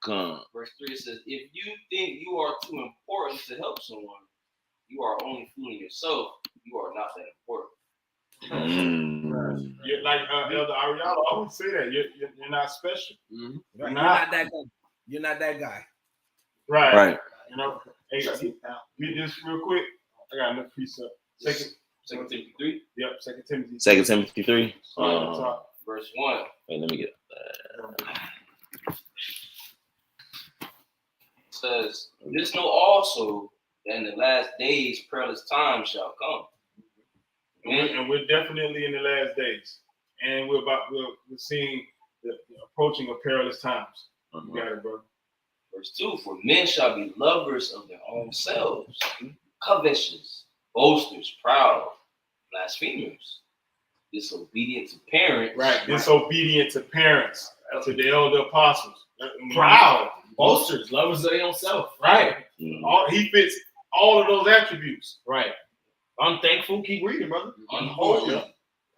Come. Verse 3 says, if you think you are too important to help someone, you are only fooling yourself. You are not that important. You're like Elder Ariella always say that. You're not special. Mm-hmm. You're Right. not that guy. You're not that guy. right. You know, hey, read this real quick. I got another precept. Second Timothy 3. Yep, 2 Timothy. 2 Timothy 3. verse 1. Wait, let me get Says, this know also that in the last days perilous times shall come. And we're definitely in the last days, and we're seeing the approaching of perilous times. You got it, bro. Verse 2, for men shall be lovers of their own selves, covetous, boasters, proud, blasphemers, disobedient to parents. Right, disobedient to parents, to the elder apostles, proud, Boasters, lovers of their own self. right? Mm-hmm. He fits all of those attributes. Right. Unthankful, keep reading, brother. Unholy,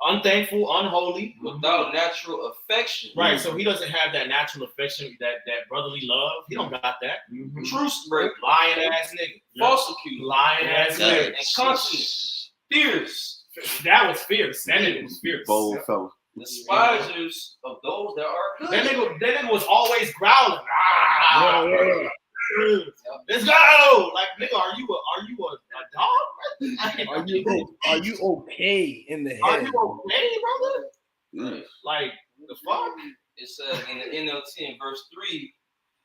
Unthankful, unholy. without natural affection. Right, so he doesn't have that natural affection, that brotherly love. He don't got that. Truce breaker, Lying ass nigga. false accuser, Lying ass and nigga. conscience, fierce, That was fierce. That nigga was fierce. bold fella. despisers of those that are good. That nigga was always growling. Let's go. Like, nigga, are you a dog? Are you okay in the Are head? you okay, brother? Like, the fuck? It says in the NLT in verse 3,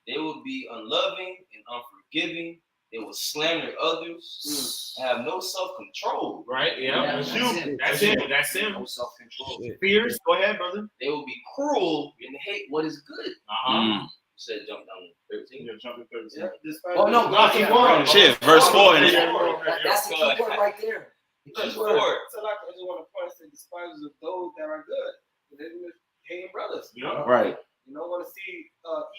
they will be unloving and unforgiving. They will slander others, have no self-control. Right? Yeah. Yeah, That's him. That's him. No self-control. Fierce. Go ahead, brother. They will be cruel and hate what is good. Uh-huh. Said jump down to 13. Yeah, jump to 13. Oh no, No, keep going. Shit, verse 4 in it. That's the key word right there. The key Verse word. 4. So like, I just want to point to despisers of those that are good. They hating brothers. Yeah. Right. You don't want to see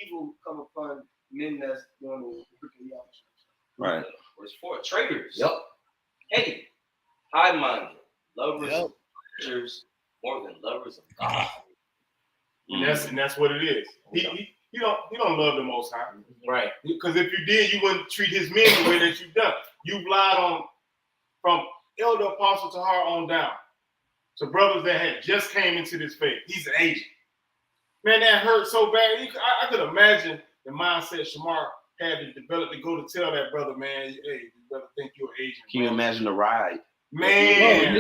evil come upon men that's doing the wicked y'all. Right. Verse 4. Traitors. Yep. Petty. High-minded. Lovers Yep. of pleasures more than lovers of God. And that's what it is. He don't love the Most High. Right. Because if you did, you wouldn't treat his men the way that you've done. You've lied on from elder apostle to her on down to brothers that had just came into this faith. He's an agent. Man, that hurt so bad. I could imagine the mindset Shamar had to develop to go to tell that brother, man, hey, you brother think you're an agent. Can you imagine the ride? Man.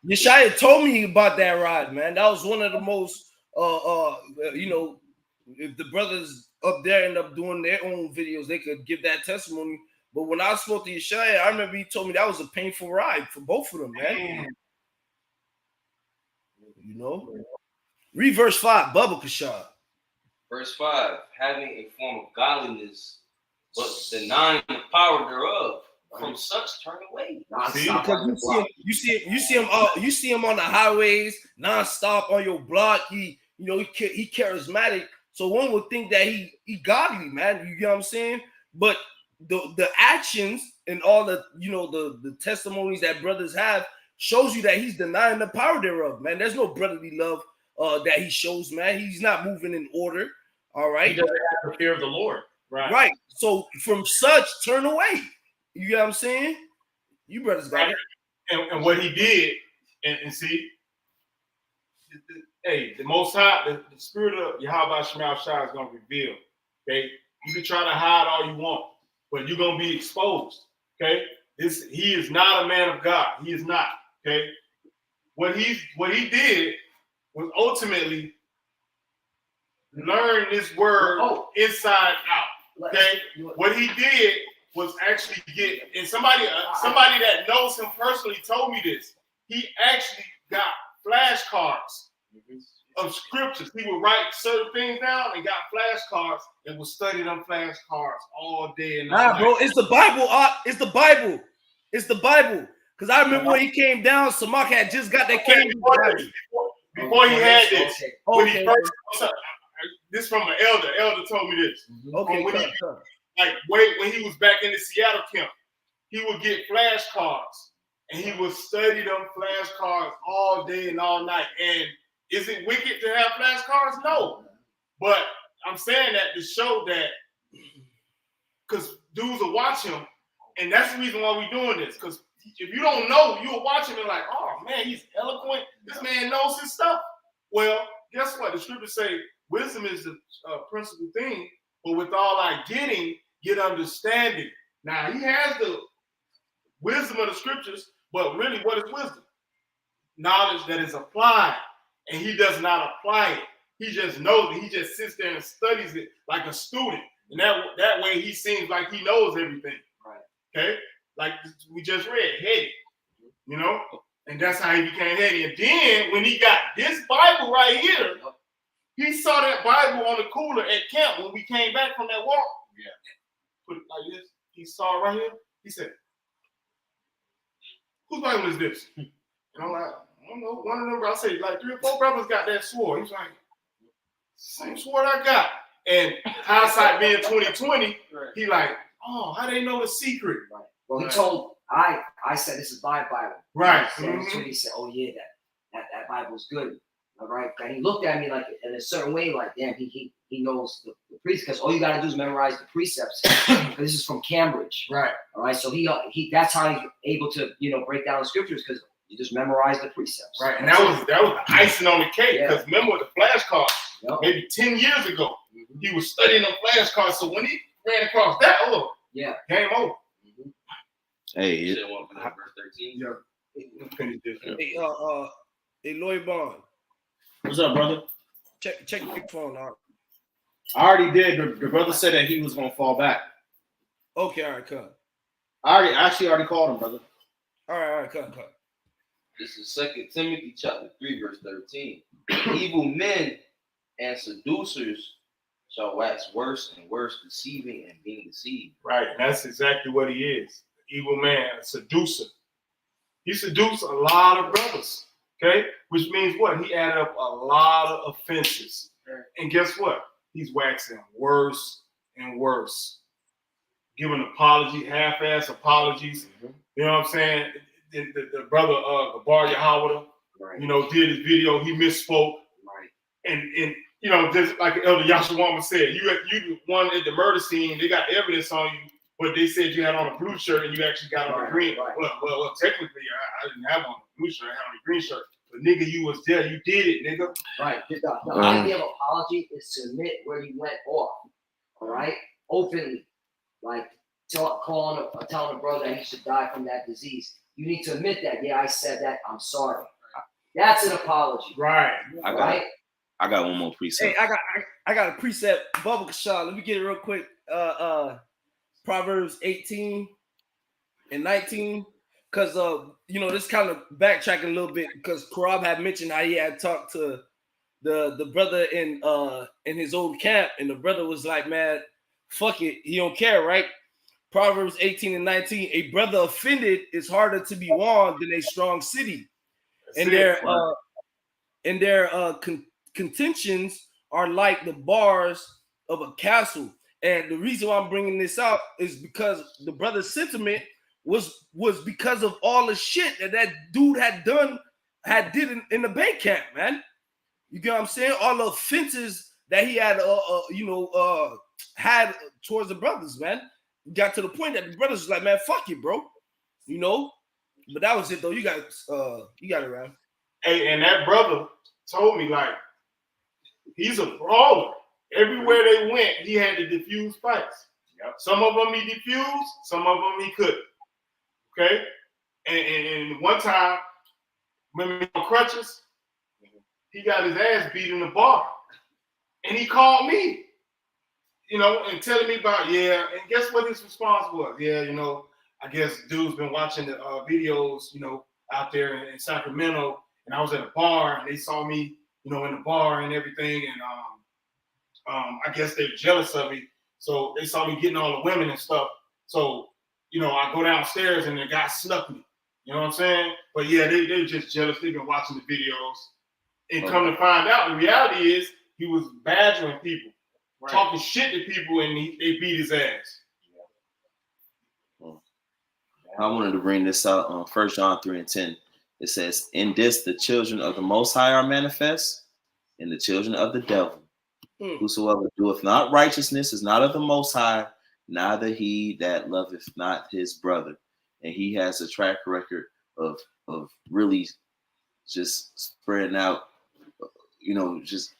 Yeshaya told me about that ride, man. That was one of the most if the brothers up there end up doing their own videos, they could give that testimony. But when I spoke to Yeshaya, I remember he told me that was a painful ride for both of them, man. You know? Read verse 5, Bubba Kashad. Verse 5. Having a form of godliness, but denying the power thereof. From such turn away. Non-stop Because on the block. you see him on the highways, non-stop on your block. He charismatic. So one would think that he godly, man. You get what I'm saying? But the actions and all the the testimonies that brothers have shows you that he's denying the power thereof, man. There's no brotherly love that he shows, man. He's not moving in order. All right. He doesn't have the fear of the Lord. Right. So from such, turn away. You get what I'm saying? You brothers got it. And what he did, and see, the Most High, the spirit of Yahweh Shema Shai is going to reveal. Okay, you can try to hide all you want, but you're going to be exposed. Okay, he is not a man of God. He is not. Okay, what he did was ultimately learn this word inside out. Okay, what he did was actually get, and somebody that knows him personally told me this. He actually got flashcards of scriptures. He would write certain things down and got flashcards and would study them flashcards all day and all night. Bro, it's the Bible. It's the Bible. It's the Bible. Because I remember when he came down, Samak had just got that came before he had this. When he Okay. first, this from an elder. Elder told me this. Okay. When he was back in the Seattle camp, he would get flashcards and he would study them flashcards all day and all night. And is it wicked to have flashcards? No. But I'm saying that to show that, because dudes will watch him, and that's the reason why we're doing this. Because if you don't know, you'll watch him and like, oh man, he's eloquent. This man knows his stuff. Well, guess what? The scriptures say wisdom is the principal thing, but with all our getting, get understanding. Now, he has the wisdom of the scriptures, but really, what is wisdom? Knowledge that is applied. and he does not apply it. He just knows it. He just sits there and studies it like a student. And that way he seems like he knows everything. Right. Okay? Like we just read, heady. You know? And that's how he became heady. And then when he got this Bible right here, he saw that Bible on the cooler at camp when we came back from that walk. Yeah. Put it like this. He saw it right here. He said, whose Bible is this? And I'm like, I don't know. One of them, I said, like 3 or 4 brothers got that sword. He's like, same sword I got. And hindsight being 2020, he like, oh, how they know the secret? Right. Well, he told I said this is my Bible. Right. He said, oh yeah, that Bible's good. All right. And he looked at me like in a certain way, like damn, he knows the precepts. Because all you gotta do is memorize the precepts. Because this is from Cambridge. Right. All right. So he that's how he's able to break down the scriptures because you just memorize the precepts. Right. And that was the icing on the cake. Because remember the flashcards, maybe 10 years ago, he was studying the flashcards. So when he ran across that, game over. Hey, Verse 13. Hey, Lloyd Bond. What's up, brother? Check your phone out. I already did. The brother said that he was gonna fall back. Okay, all right, cut. I actually already called him, brother. All right, cut. This is 2 Timothy chapter 3, verse 13. Evil men and seducers shall wax worse and worse, deceiving and being deceived. Right. And that's exactly what he is. Evil man, a seducer. He seduced a lot of brothers. Okay? Which means what? He added up a lot of offenses. And guess what? He's waxing worse and worse. Giving apology, half-ass apologies. You know what I'm saying? The brother Gabar Yahweh, did his video. He misspoke. Right. And just like Elder Yashawama said, you the one at the murder scene. They got evidence on you, but they said you had on a blue shirt and you actually got on a green. Right. Well, technically, I didn't have on a blue shirt. I had on a green shirt. But nigga, you was there. You did it, nigga. Right. The idea of apology is to admit where you went off. All right, openly, like telling a brother that he should die from that disease. You need to admit that. Yeah, I said that. I'm sorry. That's an apology. Right. I got one more precept. Hey, I got a precept. Bubble Kashaw. Let me get it real quick. Proverbs 18 and 19. Because this kind of backtracking a little bit because Korab had mentioned how he had talked to the brother in his old camp, and the brother was like, man, fuck it, he don't care, right? Proverbs 18 and 19. A brother offended is harder to be warned than a strong city. And their contentions are like the bars of a castle. And the reason why I'm bringing this out is because the brother's sentiment was because of all the shit that dude did in the bank camp, man. You get what I'm saying? All the offenses that he had, had towards the brothers, man. Got to the point that the brothers was like, man, fuck it, bro. But that was it, though. You got it, Ram. Hey, and that brother told me, like, he's a brawler. Everywhere they went, he had to diffuse fights. Yep. Some of them he diffused, some of them he couldn't. Okay? And one time, when he on crutches, he got his ass beat in the bar. And he called me, and telling me about, and guess what his response was? I guess dude's been watching the videos, out there in Sacramento, and I was at a bar, and they saw me, in the bar and everything, and I guess they're jealous of me, so they saw me getting all the women and stuff, so, I go downstairs, and the guy snuck me, you know what I'm saying? But yeah, they're just jealous. They've been watching the videos, and come to find out, the reality is he was badgering people, talking shit to people, and they beat his ass. I wanted to bring this out on 1 John 3 and 10. It says, in this the children of the Most High are manifest, and the children of the devil. Whosoever doeth not righteousness is not of the Most High, neither he that loveth not his brother. And he has a track record of really just spreading out, just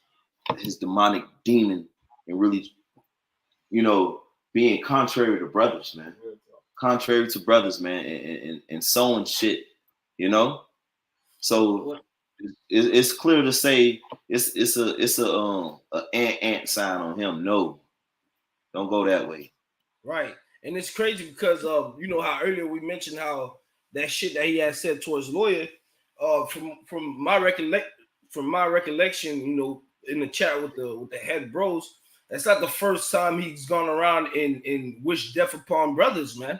his demonic demon and really, being contrary to brothers, man. Contrary to brothers, man, and sowing shit, So it's clear to say it's a ant sign on him. No, don't go that way. Right. And it's crazy because you know how earlier we mentioned how that shit that he had said towards lawyer, from my recollection, you know, in the chat with the head bros, that's not the first time he's gone around and wished death upon brothers, man.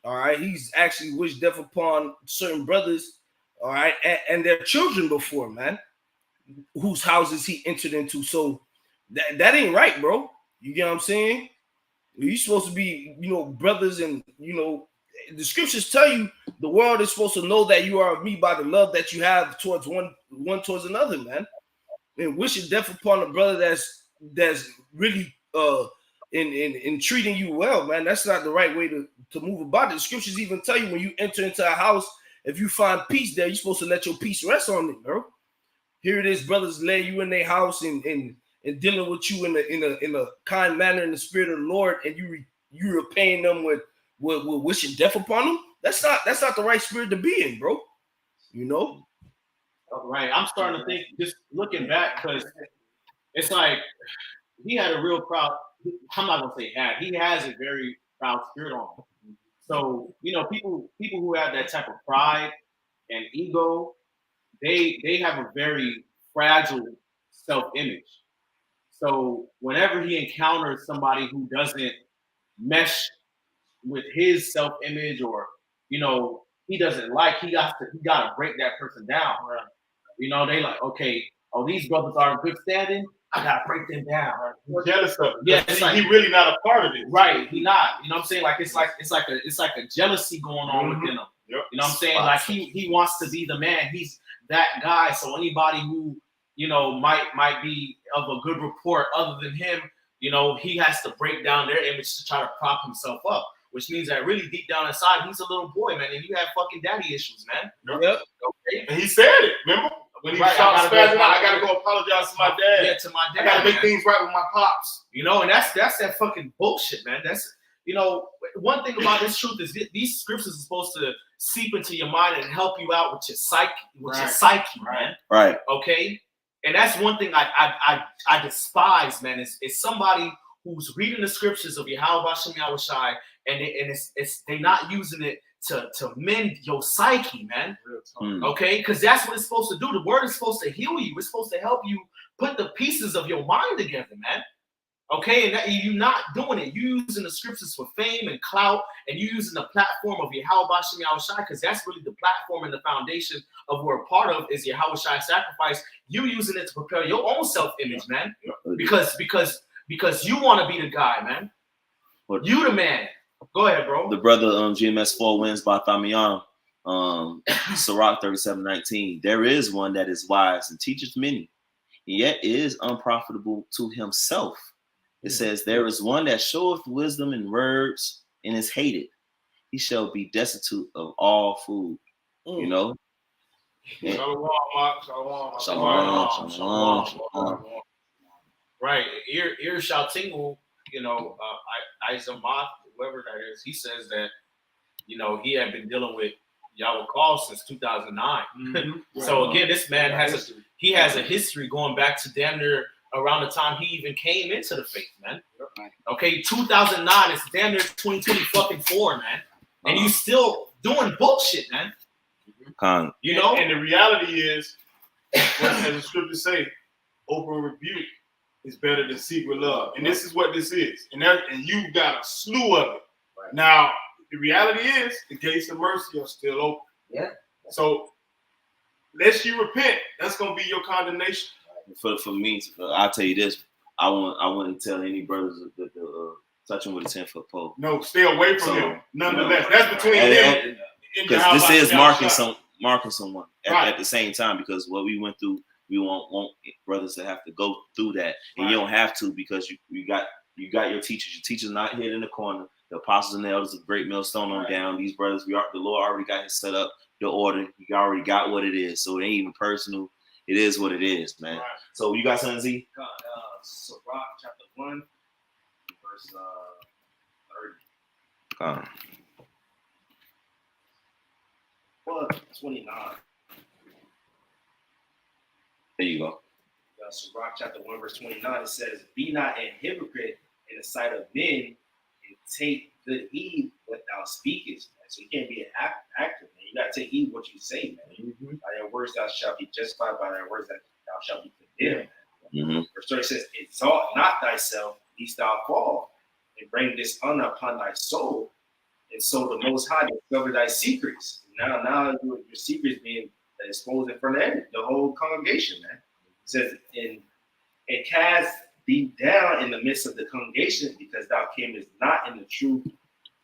All right, he's actually wished death upon certain brothers, all right, and their children before, man, whose houses he entered into. So that ain't right, bro. You get what I'm saying? You're supposed to be, you know, brothers, and you know, the scriptures tell you the world is supposed to know that you are of me by the love that you have towards one towards another, man. And wishing death upon a brother that's really in treating you well, man. That's not the right way to move about it. The scriptures even tell you when you enter into a house, if you find peace there, you're supposed to let your peace rest on it, bro. Here it is, brothers laying you in their house and dealing with you in a kind manner in the spirit of the Lord, and you repaying them with wishing death upon them. That's not the right spirit to be in, bro. You know? Right. I'm starting to think, just looking back, because it's like he had a real proud. I'm not gonna say had. He has a very proud spirit on him. So you know, people who have that type of pride and ego, they have a very fragile self-image. So whenever he encounters somebody who doesn't mesh with his self-image, or you know, he doesn't like, he got to break that person down. Right? You know, they like, okay, oh, these brothers are in good standing, I gotta break them down. Right? He's jealous of it. Yeah, it's like he really not a part of it. Right, he not. You know what I'm saying? Like it's like a jealousy going on within him. Yep. You know what I'm saying? Like he wants to be the man. He's that guy. So anybody who, you know, might be of a good report other than him, you know, he has to break down their image to try to prop himself up. Which means that really deep down inside, he's a little boy, man, and you have fucking daddy issues, man. Yep. Okay. And he said it. Remember when he started spazzing out? I gotta go apologize to my dad. Yeah, to my dad. I gotta make man. things right with my pops. You know, and that's that fucking bullshit, man. That's, you know, one thing about this truth is these scriptures are supposed to seep into your mind and help you out with your psyche, man. Right. Okay. And that's one thing I despise, man. Is somebody who's reading the scriptures of Yahweh Shem Yahushai, and they're not using it to mend your psyche, man. Okay, because that's what it's supposed to do. The word is supposed to heal you. It's supposed to help you put the pieces of your mind together, man. Okay, and you're not doing it. You're using the scriptures for fame and clout, and you're using the platform of Yahweh Shem Yahushai, because that's really the platform and the foundation of what we're part of is Yahweh Shai sacrifice. You're using it to prepare your own self-image, man. Because you want to be the guy, man. You the man. Go ahead, bro. The brother GMS 4 wins by Thamian, Sirach 37:19. There is one that is wise and teacheth many, and yet is unprofitable to himself. It says, there is one that showeth wisdom in words and is hated. He shall be destitute of all food. You know? Shalom. Right. Ear shall tingle, you know, Izamoth, whoever that is, he says that, you know, he had been dealing with Yawakal since 2009. Mm-hmm. So again, this man has a history going back to damn near around the time he even came into the faith, man. Okay, 2009 is damn near 2020 fucking 4, man. And you still doing bullshit, man. You know? And the reality is, as the scriptures say, open rebuke is better than secret love. And this is what this is. And you got a slew of it. Right. Now, the reality is the gates of mercy are still open. Yeah. So, unless you repent, that's going to be your condemnation. For me, I'll tell you this. I wouldn't tell any brothers that touch him with a 10-foot pole. No, stay away from him. Nonetheless, that's between him. Because this is marking someone at the same time. Because what we went through, we want brothers to have to go through that, and you don't have to, because you got your teachers. Your teachers not hid in the corner. The apostles and the elders of great millstone on down. These brothers, the Lord already got it set up. The order, you already got what it is. So it ain't even personal. It is what it is, man. Right. So you got something, Z? Sirach chapter 1, verse 30. Well, 29. There you go. Sirach chapter 1, verse 29, it says, "Be not an hypocrite in the sight of men, and take good heed what thou speakest." So you can't be an actor, man. You gotta take heed what you say, man. By their words thou shalt be justified, by their words that thou shalt be condemned. Verse 30 says, "Exalt not thyself, lest thou fall, and bring dishonor upon thy soul, and so the Most High discover thy secrets." Now your secrets being exposed in front of the whole congregation, man. It says, and cast thee down in the midst of the congregation, because thou camest not in the truth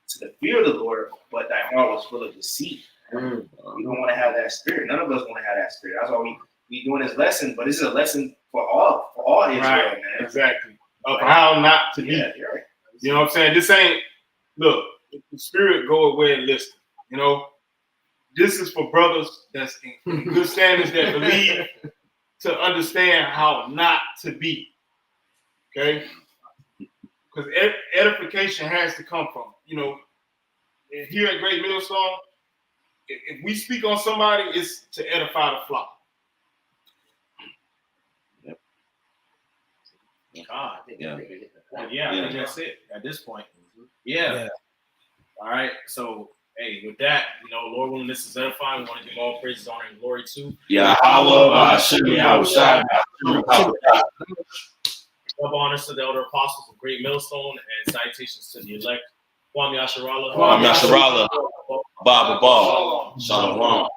to the fear of the Lord, but thy heart was full of deceit. We don't want to have that spirit. None of us want to have that spirit. That's why we doing this lesson, but this is a lesson for all Israel, Right, man. exactly. Of how not to be. Yeah, you're right. You know what I'm saying? This ain't, look, the spirit go away and listen. You know, this is for brothers that's in good standards that believe to understand how not to be. Okay? Because edification has to come from, you know, here at Great Millstone, if we speak on somebody, it's to edify the flock. God. Yeah. I think Yeah. that's it at this point. Yeah. All right. So, hey, with that, you know, Lord willing, this is edifying. We want to give all praises, honor, and glory to Yahweh, Shai. Double honors to the elder apostles of Great Millstone, and salutations to the elect. Kwame Yasharala. Kwame Yasharala. Baba Ball. Shalom.